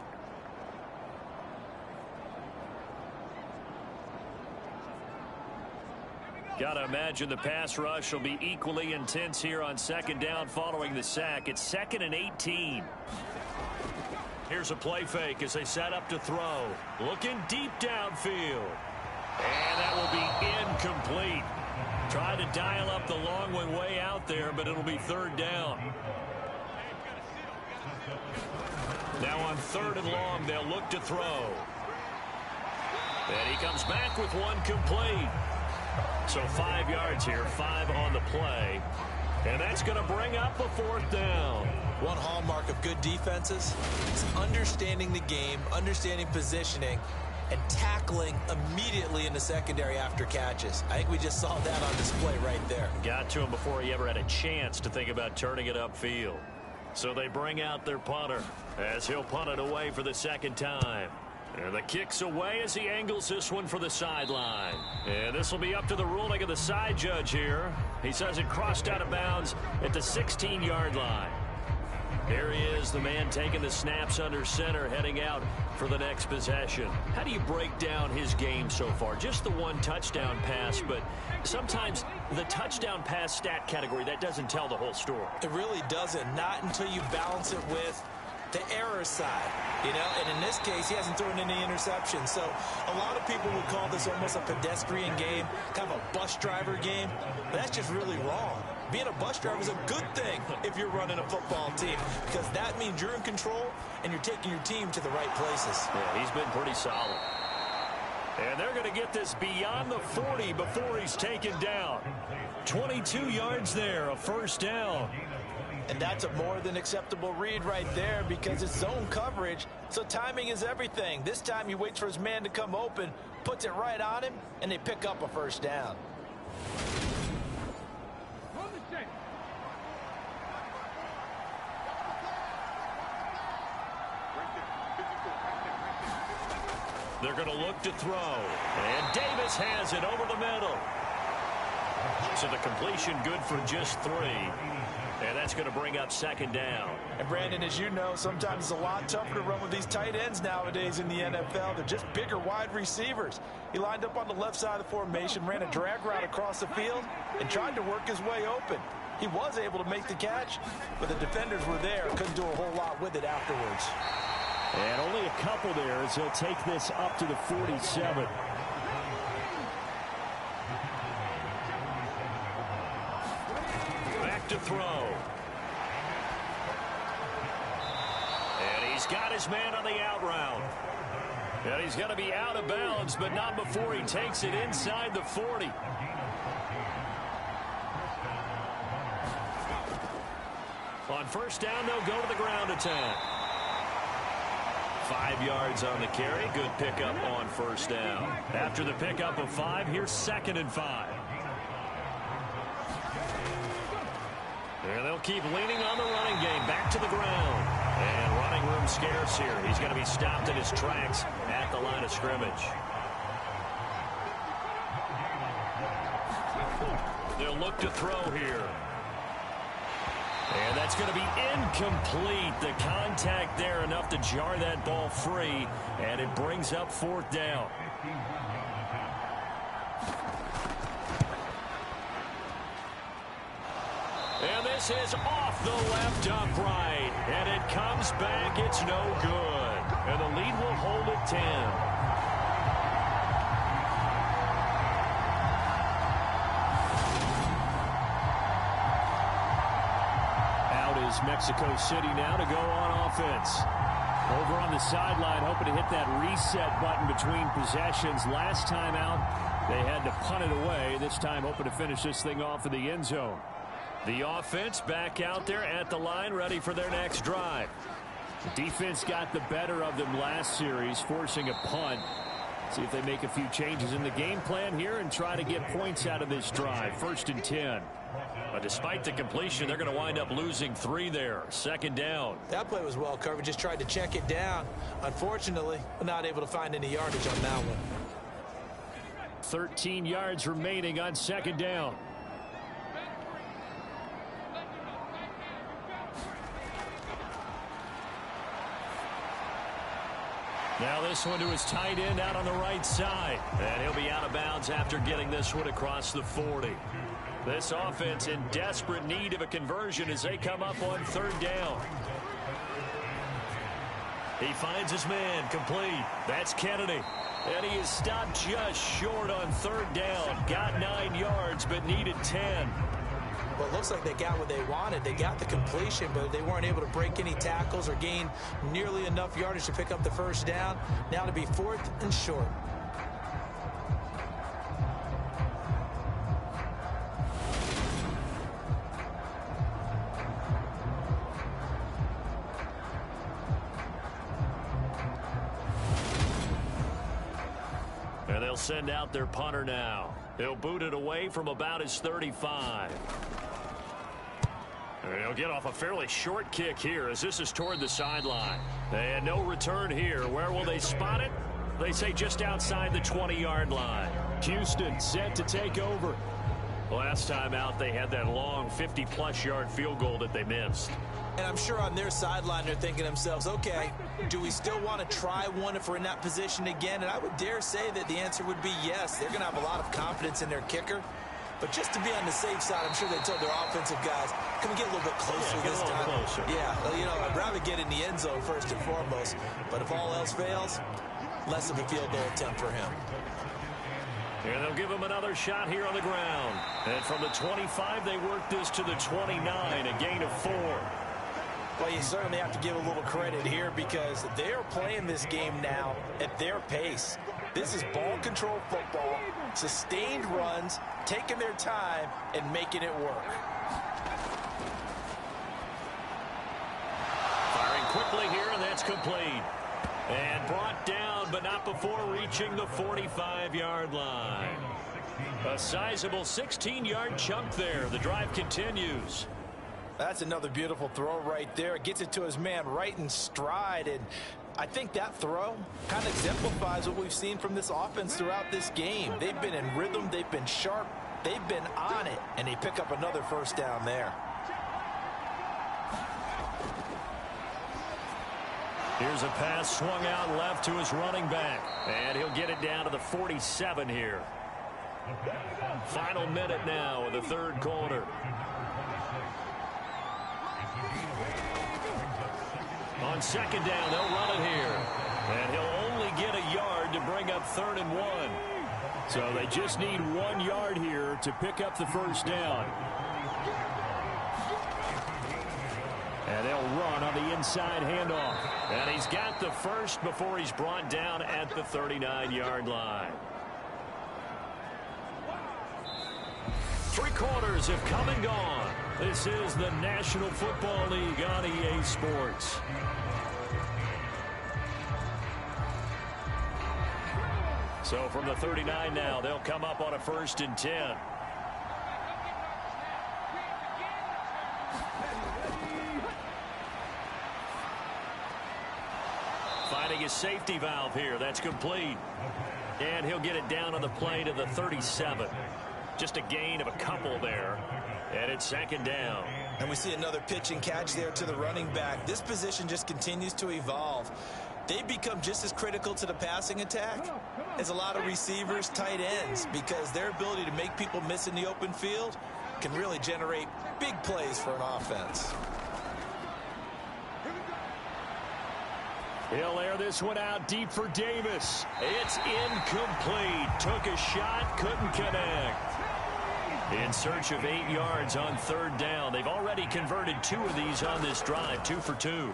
Got to imagine the pass rush will be equally intense here on 2nd down following the sack. It's 2nd and 18. Here's a play fake as they set up to throw. Looking deep downfield. And that will be incomplete. Try to dial up the long one way out there, but it'll be 3rd down. Now on 3rd and long, they'll look to throw. And he comes back with one complete. So 5 yards here, 5 on the play. And that's going to bring up a 4th down. One hallmark of good defenses is understanding the game, understanding positioning, and tackling immediately in the secondary after catches. I think we just saw that on display right there. Got to him before he ever had a chance to think about turning it upfield. So they bring out their punter as he'll punt it away for the 2nd time. And the kick's away as he angles this one for the sideline. And this will be up to the ruling of the side judge here. He says it crossed out of bounds at the 16-yard line. There he is, the man taking the snaps under center, heading out for the next possession. How do you break down his game so far? Just the one touchdown pass, but sometimes the touchdown pass stat category, that doesn't tell the whole story. It really doesn't, not until you balance it with the error side, you know, and in this case, he hasn't thrown any interceptions. So a lot of people would call this almost a pedestrian game, kind of a bus driver game, but that's just really wrong. Being a bus driver is a good thing if you're running a football team, because that means you're in control and you're taking your team to the right places. Yeah, he's been pretty solid. And they're going to get this beyond the 40 before he's taken down. 22 yards there, a 1st down. And that's a more than acceptable read right there because it's zone coverage, so timing is everything. This time he waits for his man to come open, puts it right on him, and they pick up a 1st down. They're going to look to throw. And Davis has it over the middle. So the completion good for just 3. And that's going to bring up 2nd down. And Brandon, as you know, sometimes it's a lot tougher to run with these tight ends nowadays in the NFL. They're just bigger wide receivers. He lined up on the left side of the formation, ran a drag route across the field, and tried to work his way open. He was able to make the catch, but the defenders were there. Couldn't do a whole lot with it afterwards. And only a couple there as he'll take this up to the 47. Back to throw. And he's got his man on the out route. And he's going to be out of bounds, but not before he takes it inside the 40. On 1st down, they'll go to the ground attack. 5 yards on the carry. Good pickup on 1st down. After the pickup of 5, here's 2nd and 5. And they'll keep leaning on the running game. Back to the ground. And running room scarce here. He's going to be stopped in his tracks at the line of scrimmage. They'll look to throw here. And that's going to be incomplete. The contact there enough to jar that ball free, and it brings up 4th down. And this is off the left upright. And it comes back. It's no good. And the lead will hold at 10. Out is Mexico City now to go on offense. Over on the sideline, hoping to hit that reset button between possessions. Last time out, they had to punt it away. This time, hoping to finish this thing off in the end zone. The offense back out there at the line, ready for their next drive. The defense got the better of them last series, forcing a punt. See if they make a few changes in the game plan here and try to get points out of this drive. 1st and 10. But despite the completion, they're going to wind up losing 3 there. 2nd down. That play was well covered. Just tried to check it down. Unfortunately, not able to find any yardage on that one. 13 yards remaining on 2nd down. Now this one to his tight end out on the right side. And he'll be out of bounds after getting this one across the 40. This offense in desperate need of a conversion as they come up on 3rd down. He finds his man complete. That's Kennedy. And he is stopped just short on 3rd down. Got 9 yards but needed 10. Well, it looks like they got what they wanted. They got the completion, but they weren't able to break any tackles or gain nearly enough yardage to pick up the 1st down. Now to be 4th and short. And they'll send out their punter now. He'll boot it away from about his 35. And he'll get off a fairly short kick here as this is toward the sideline. And no return here. Where will they spot it? They say just outside the 20-yard line. Houston set to take over. Last time out, they had that long 50-plus yard field goal that they missed. And I'm sure on their sideline they're thinking to themselves, okay, do we still want to try one if we're in that position again? And I would dare say that the answer would be yes. They're going to have a lot of confidence in their kicker. But just to be on the safe side, I'm sure they told their offensive guys, can we get a little bit closer this time? Closer. Yeah, well, you know, I'd rather get in the end zone first and foremost. But if all else fails, less of a field goal attempt for him. And they'll give him another shot here on the ground. And from the 25, they work this to the 29, a gain of 4. Well, you certainly have to give a little credit here because they're playing this game now at their pace. This is ball control football, sustained runs, taking their time, and making it work. Firing quickly here, and that's complete. And brought down, but not before reaching the 45-yard line. A sizable 16-yard chunk there. The drive continues. That's another beautiful throw right there. Gets it to his man right in stride. And I think that throw kind of exemplifies what we've seen from this offense throughout this game. They've been in rhythm. They've been sharp. They've been on it. And they pick up another 1st down there. Here's a pass swung out left to his running back. And he'll get it down to the 47 here. Final minute now of the 3rd quarter. On 2nd down, they'll run it here. And he'll only get a yard to bring up 3rd and 1. So they just need 1 yard here to pick up the 1st down. And they'll run on the inside handoff. And he's got the first before he's brought down at the 39-yard line. 3 quarters have come and gone. This is the National Football League on EA Sports. So from the 39 now, they'll come up on a 1st and 10. Finding a safety valve here. That's complete. And he'll get it down on the play to the 37. Just a gain of a couple there. And it's 2nd down. And we see another pitch and catch there to the running back. This position just continues to evolve. They become just as critical to the passing attack as a lot of receivers, tight ends, because their ability to make people miss in the open field can really generate big plays for an offense. He'll air this one out deep for Davis. It's incomplete. Took a shot, couldn't connect. In search of 8 yards on third down. They've already converted 2 of these on this drive, 2 for 2.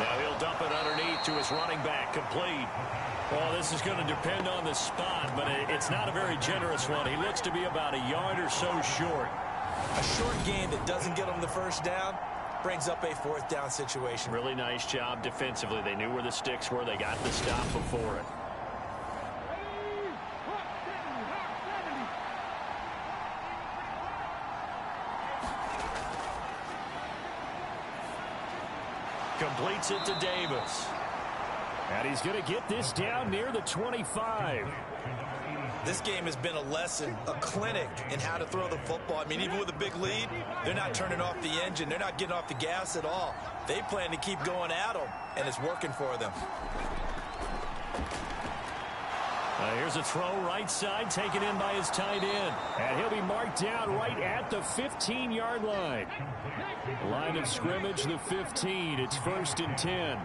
Now he'll dump it underneath to his running back, complete. Well, this is going to depend on the spot, but it's not a very generous one. He looks to be about a yard or so short. A short gain that doesn't get him the first down brings up a 4th down situation. Really nice job defensively. They knew where the sticks were. They got the stop before it. Completes it to Davis. And he's going to get this down near the 25. This game has been a lesson, a clinic in how to throw the football. I mean, even with a big lead, they're not turning off the engine. They're not getting off the gas at all. They plan to keep going at them, and it's working for them. Here's a throw right side, taken in by his tight end. And he'll be marked down right at the 15-yard line. Line of scrimmage, the 15. It's 1st and 10.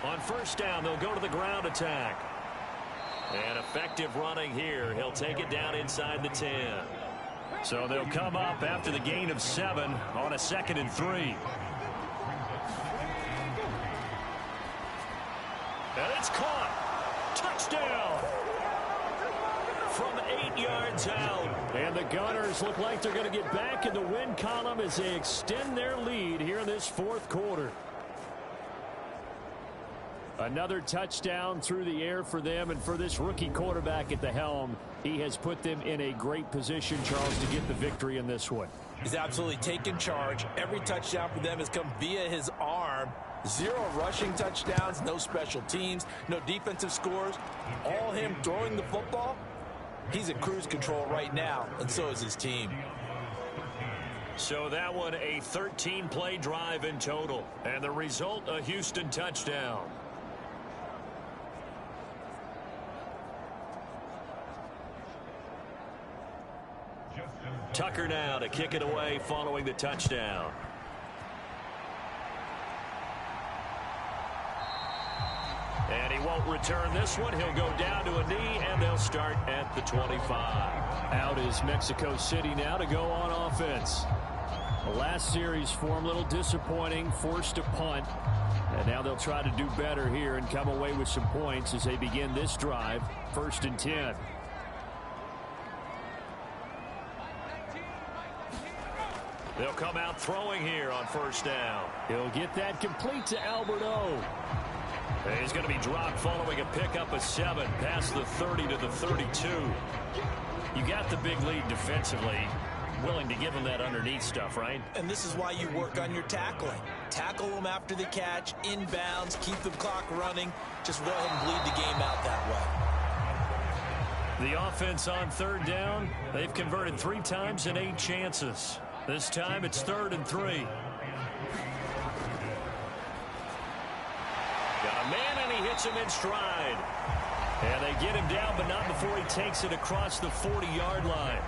On first down, they'll go to the ground attack. And effective running here. He'll take it down inside the 10. So they'll come up after the gain of 7 on a 2nd and 3. And it's caught. Touchdown. From 8 yards out. And the Gunners look like they're going to get back in the win column as they extend their lead here in this 4th quarter. Another touchdown through the air for them, and for this rookie quarterback at the helm, he has put them in a great position, Charles, to get the victory in this one. He's absolutely taken charge. Every touchdown for them has come via his arm. 0 rushing touchdowns, no special teams, no defensive scores. All him throwing the football. He's in cruise control right now, and so is his team. So that one a 13-play drive in total, and the result, a Houston touchdown. Tucker now to kick it away following the touchdown. And he won't return this one. He'll go down to a knee, and they'll start at the 25. Out is Mexico City now to go on offense. The last series for him, a little disappointing, forced a punt. And now they'll try to do better here and come away with some points as they begin this drive, 1st and 10. They'll come out throwing here on first down. He'll get that complete to Alberto. He's going to be dropped following a pickup of 7 past the 30 to the 32. You got the big lead defensively. Willing to give him that underneath stuff, right? And this is why you work on your tackling. Tackle them after the catch, inbounds, keep the clock running. Just go ahead and bleed the game out that way. The offense on third down, they've converted 3 times in 8 chances. This time it's 3rd and 3. Got a man, and he hits him in stride. And they get him down, but not before he takes it across the 40-yard line.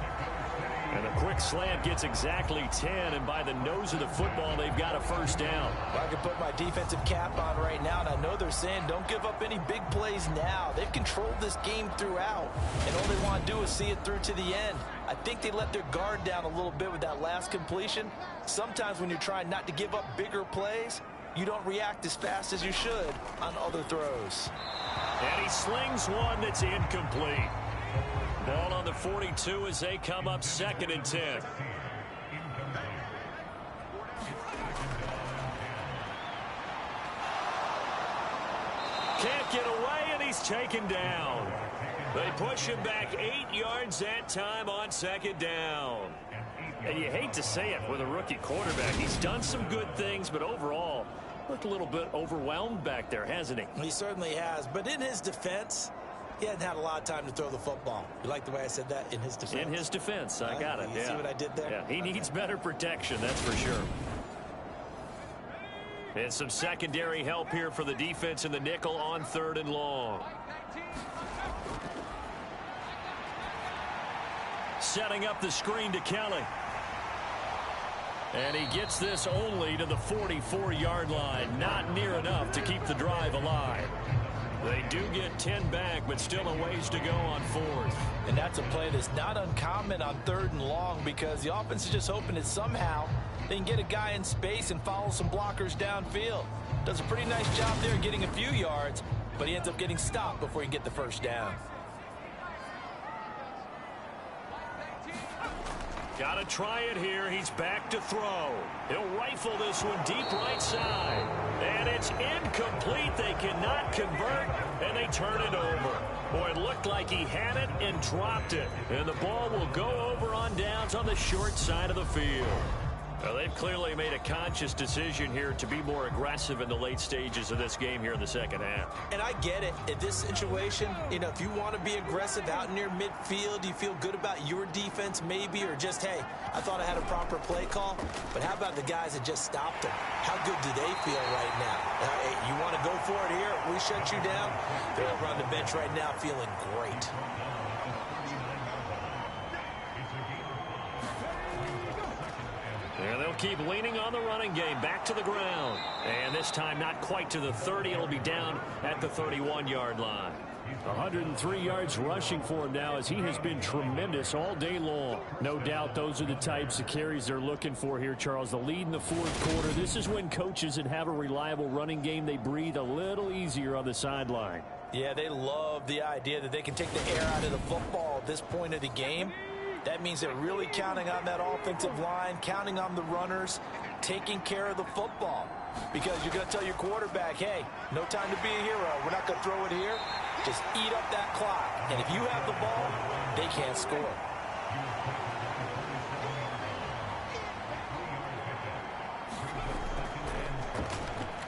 And a quick slant gets exactly 10, and by the nose of the football, they've got a first down. I can put my defensive cap on right now, and I know they're saying don't give up any big plays now. They've controlled this game throughout, and all they want to do is see it through to the end. I think they let their guard down a little bit with that last completion. Sometimes when you're trying not to give up bigger plays, you don't react as fast as you should on other throws. And he slings one that's incomplete. Ball on the 42 as they come up 2nd and 10. Can't get away, and he's taken down. They push him back 8 yards that time on 2nd down. And you hate to say it with a rookie quarterback. He's done some good things, but overall, looked a little bit overwhelmed back there, hasn't he? He certainly has. But in his defense, he hadn't had a lot of time to throw the football. You like the way I said that? In his defense. In his defense. I got it. You see what I did there? Yeah, he needs better protection, that's for sure. And some secondary help here for the defense in the nickel on 3rd and long. Setting up the screen to Kelly. And he gets this only to the 44-yard line. Not near enough to keep the drive alive. They do get 10 back, but still a ways to go on 4th. And that's a play that's not uncommon on 3rd and long because the offense is just hoping that somehow they can get a guy in space and follow some blockers downfield. Does a pretty nice job there getting a few yards, but he ends up getting stopped before he can get the first down. Got to try it here. He's back to throw. He'll rifle this one deep right side. And it's incomplete. They cannot convert, and they turn it over. Boy, it looked like he had it and dropped it. And the ball will go over on downs on the short side of the field. Well, they've clearly made a conscious decision here to be more aggressive in the late stages of this game here in the second half. And I get it. In this situation, you know, if you want to be aggressive out near midfield, you feel good about your defense maybe, or just, hey, I thought I had a proper play call. But how about the guys that just stopped them? How good do they feel right now? Hey, you want to go for it here? We shut you down? They're over on the bench right now feeling great. And they'll keep leaning on the running game. Back to the ground. And this time not quite to the 30. It'll be down at the 31-yard line. 103 yards rushing for him now as he has been tremendous all day long. No doubt those are the types of carries they're looking for here, Charles. The lead in the 4th quarter. This is when coaches that have a reliable running game, they breathe a little easier on the sideline. Yeah, they love the idea that they can take the air out of the football at this point of the game. That means they're really counting on that offensive line, counting on the runners, taking care of the football. Because you're going to tell your quarterback, hey, no time to be a hero. We're not going to throw it here. Just eat up that clock. And if you have the ball, they can't score.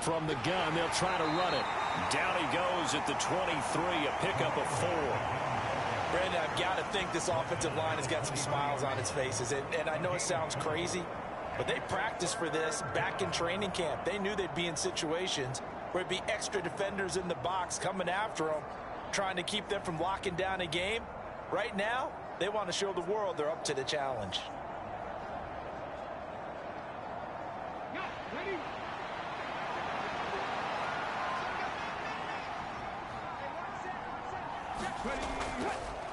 From the gun, they'll try to run it. Down he goes at the 23, a pickup of 4. Brandon, I've got to think this offensive line has got some smiles on its faces. And I know it sounds crazy, but they practiced for this back in training camp. They knew they'd be in situations where it'd be extra defenders in the box coming after them, trying to keep them from locking down a game. Right now, they want to show the world they're up to the challenge.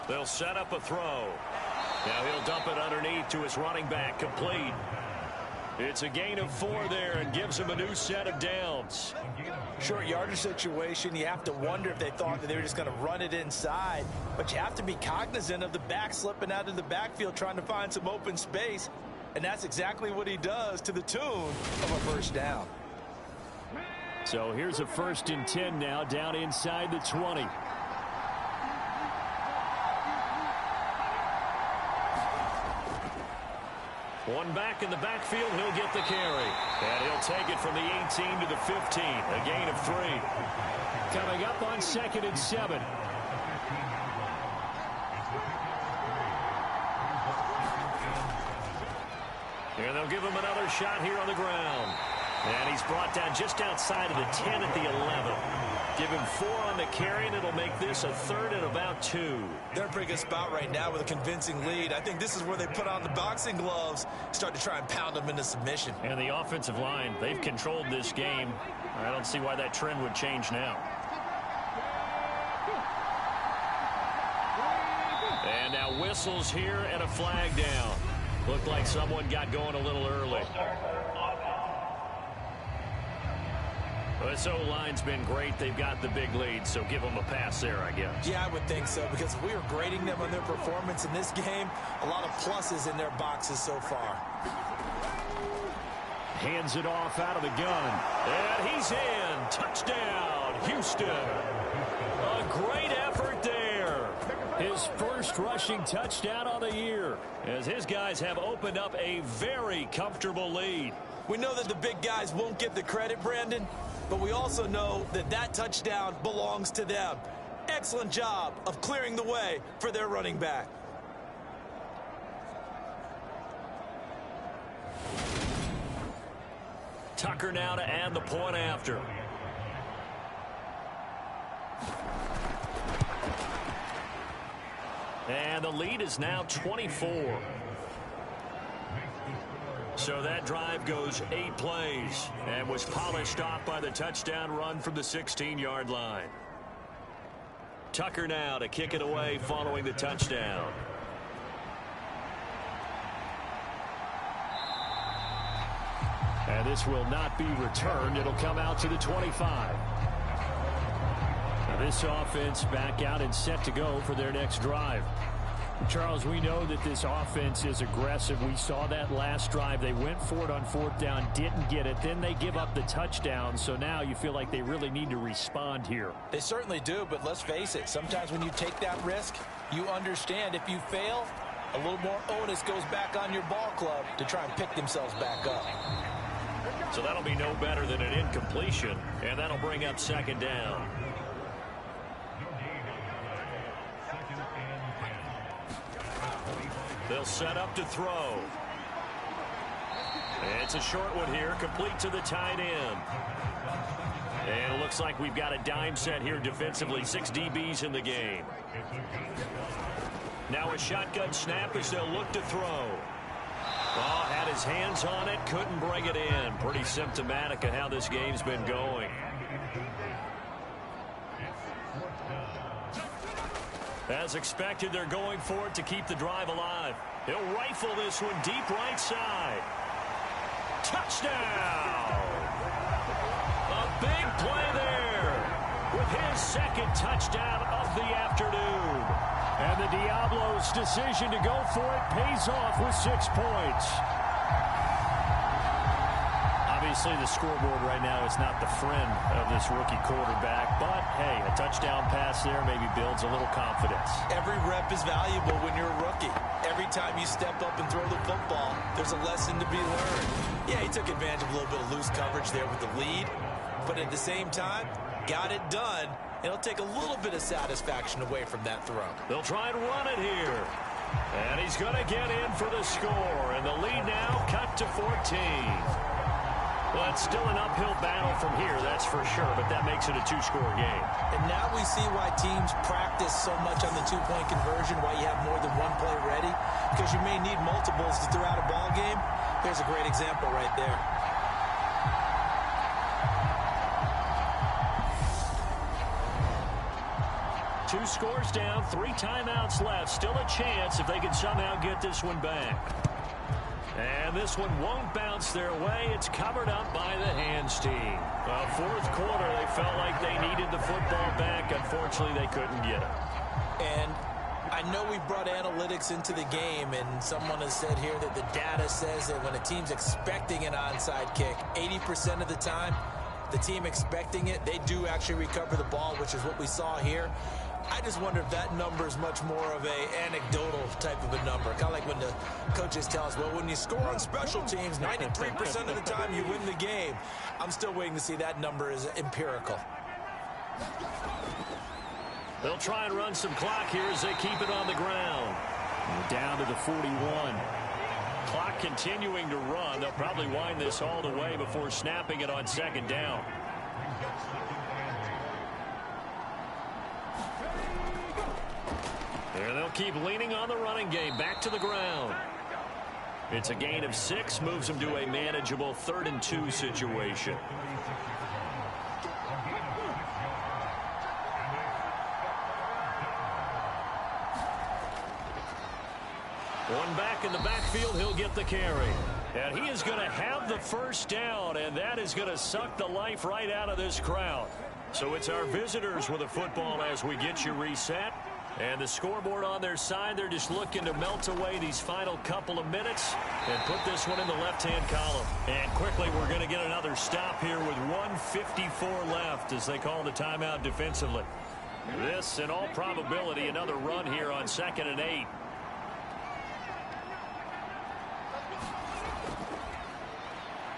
They'll set up a throw. Now he'll dump it underneath to his running back, complete. It's a gain of 4 there and gives him a new set of downs. Short yardage situation, you have to wonder if they thought that they were just going to run it inside. But you have to be cognizant of the back slipping out of the backfield trying to find some open space. And that's exactly what he does to the tune of a first down. So here's a 1st and 10 now down inside the 20. One back in the backfield, he'll get the carry. And he'll take it from the 18 to the 15, a gain of 3. Coming up on 2nd and 7. And they'll give him another shot here on the ground. And he's brought down just outside of the 10 at the 11. Give him 4 on the carry, and it'll make this a 3rd and about 2. They're in a pretty good spot right now with a convincing lead. I think this is where they put on the boxing gloves, start to try and pound them into submission. And the offensive line, they've controlled this game. I don't see why that trend would change now. And now whistles here and a flag down. Looked like someone got going a little early. This O-line's been great. They've got the big lead, so give them a pass there, I guess. Yeah, I would think so, because we were grading them on their performance in this game. A lot of pluses in their boxes so far. Hands it off out of the gun. And he's in. Touchdown, Houston. A great effort there. His first rushing touchdown of the year, as his guys have opened up a very comfortable lead. We know that the big guys won't get the credit, Brandon, but we also know that that touchdown belongs to them. Excellent job of clearing the way for their running back. Tucker now to add the point after. And the lead is now 24. So that drive goes 8 plays and was polished off by the touchdown run from the 16-yard line. Tucker now to kick it away following the touchdown. And this will not be returned. It'll come out to the 25. Now this offense back out and set to go for their next drive. Charles, we know that this offense is aggressive. We saw that last drive. They went for it on 4th down, didn't get it. Then they give up the touchdown. So now you feel like they really need to respond here. They certainly do, but let's face it. Sometimes when you take that risk, you understand if you fail, a little more onus goes back on your ball club to try and pick themselves back up. So that'll be no better than an incompletion, and that'll bring up 2nd down. They'll set up to throw. It's a short one here, complete to the tight end. And it looks like we've got a dime set here defensively. 6 DBs in the game. Now a shotgun snap as they'll look to throw. Oh, had his hands on it, couldn't bring it in. Pretty symptomatic of how this game's been going. As expected, they're going for it to keep the drive alive. He'll rifle this one deep right side. Touchdown! A big play there with his 2nd touchdown of the afternoon. And the Diablos' decision to go for it pays off with 6 points. Obviously, the scoreboard right now is not the friend of this rookie quarterback. But, hey, a touchdown pass there maybe builds a little confidence. Every rep is valuable when you're a rookie. Every time you step up and throw the football, there's a lesson to be learned. Yeah, he took advantage of a little bit of loose coverage there with the lead. But at the same time, got it done. It'll take a little bit of satisfaction away from that throw. They'll try and run it here. And he's going to get in for the score. And the lead now cut to 14. Well, it's still an uphill battle from here, that's for sure, but that makes it a 2-score game. And now we see why teams practice so much on the 2-point conversion, why you have more than one play ready, because you may need multiples to throw out a ball game. Here's a great example right there. Two scores down, 3 timeouts left. Still a chance if they can somehow get this one back. And this one won't bounce their way. It's covered up by the hands team. Well, 4th quarter, they felt like they needed the football back. Unfortunately, they couldn't get it. And I know we brought analytics into the game, and someone has said here that the data says that when a team's expecting an onside kick, 80% of the time, the team expecting it, they do actually recover the ball, which is what we saw here. I just wonder if that number is much more of a anecdotal type of a number. Kind of like when the coaches tell us, well, when you score on special teams, 93% of the time you win the game. I'm still waiting to see that number is empirical. They'll try and run some clock here as they keep it on the ground. Down to the 41. Clock continuing to run. They'll probably wind this all the way before snapping it on 2nd down. And they'll keep leaning on the running game. Back to the ground. It's a gain of 6. Moves them to a manageable 3rd and 2 situation. One back in the backfield. He'll get the carry. And he is going to have the 1st down. And that is going to suck the life right out of this crowd. So it's our visitors with the football as we get you reset. And the scoreboard on their side, they're just looking to melt away these final couple of minutes and put this one in the left-hand column. And quickly, we're going to get another stop here with 1:54 left as they call the timeout defensively. This, in all probability, another run here on 2nd and 8.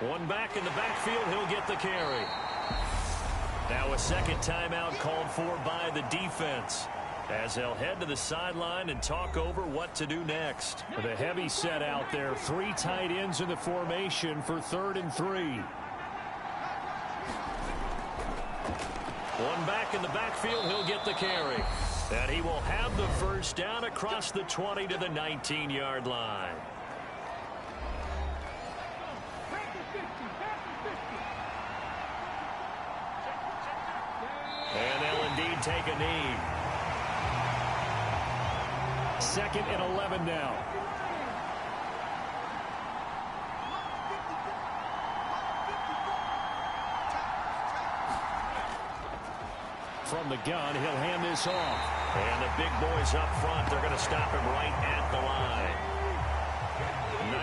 One back in the backfield, he'll get the carry. Now a 2nd timeout called for by the defense, as they'll head to the sideline and talk over what to do next. The heavy set out there. 3 tight ends in the formation for 3rd and 3. One back in the backfield, he'll get the carry. And he will have the first down across the 20 to the 19-yard line. And they'll indeed take a knee. 2nd and 11 now. From the gun, he'll hand this off. And the big boys up front, they're going to stop him right at the line.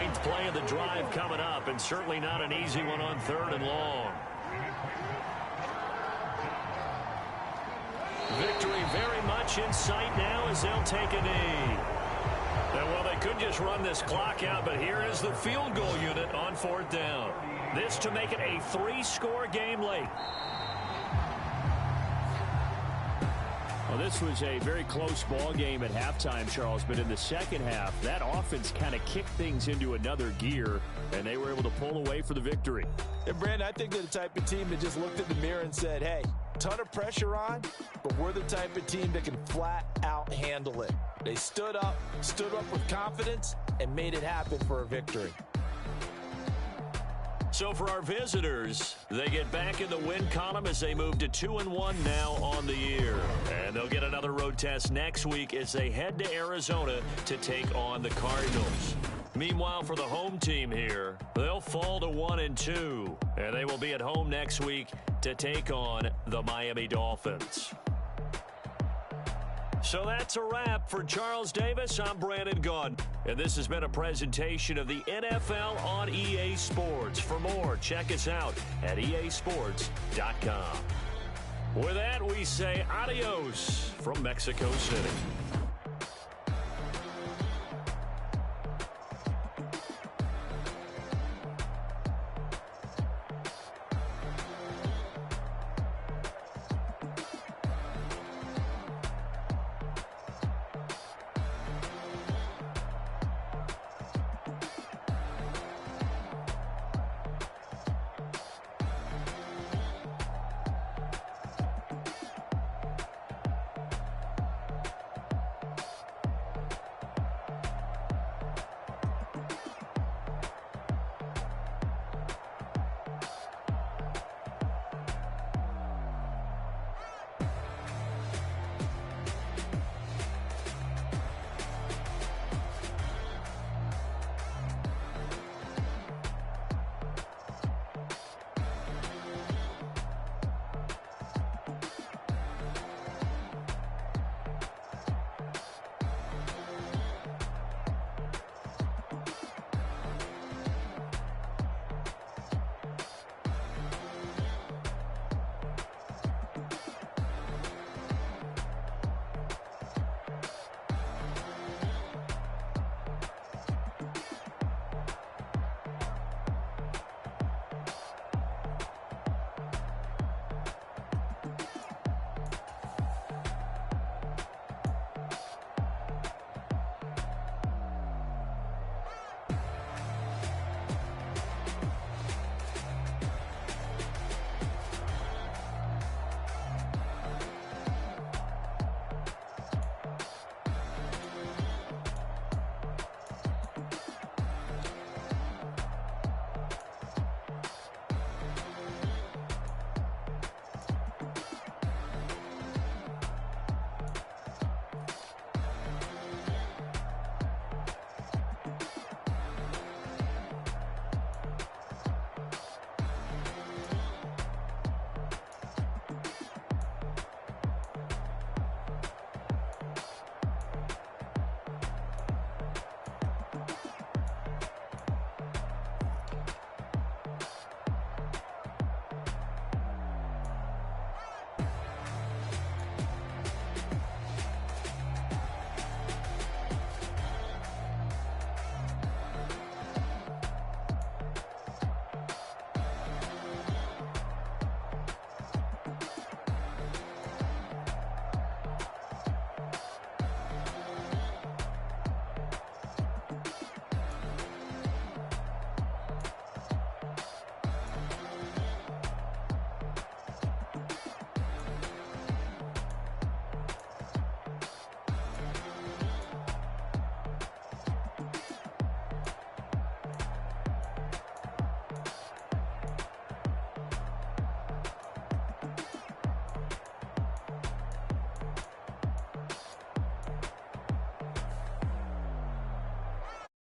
9th play of the drive coming up, and certainly not an easy one on 3rd and long. Victory very much in sight now as they'll take a knee. And well, they could just run this clock out, but here is the field goal unit on 4th down. This to make it a 3-score game late. Well, this was a very close ball game at halftime, Charles, but in the second half, that offense kind of kicked things into another gear, and they were able to pull away for the victory. And, Brandon, I think they're the type of team that just looked in the mirror and said, hey, ton of pressure on, but we're the type of team that can flat out handle it. They stood up with confidence, and made it happen for a victory. So for our visitors, they get back in the win column as they move to 2-1 now on the year. And they'll get another road test next week as they head to Arizona to take on the Cardinals. Meanwhile, for the home team here, they'll fall to 1-2. And they will be at home next week to take on the Miami Dolphins. So that's a wrap for Charles Davis. I'm Brandon Gaudin, and this has been a presentation of the NFL on EA Sports. For more, check us out at easports.com. With that, we say adios from Mexico City.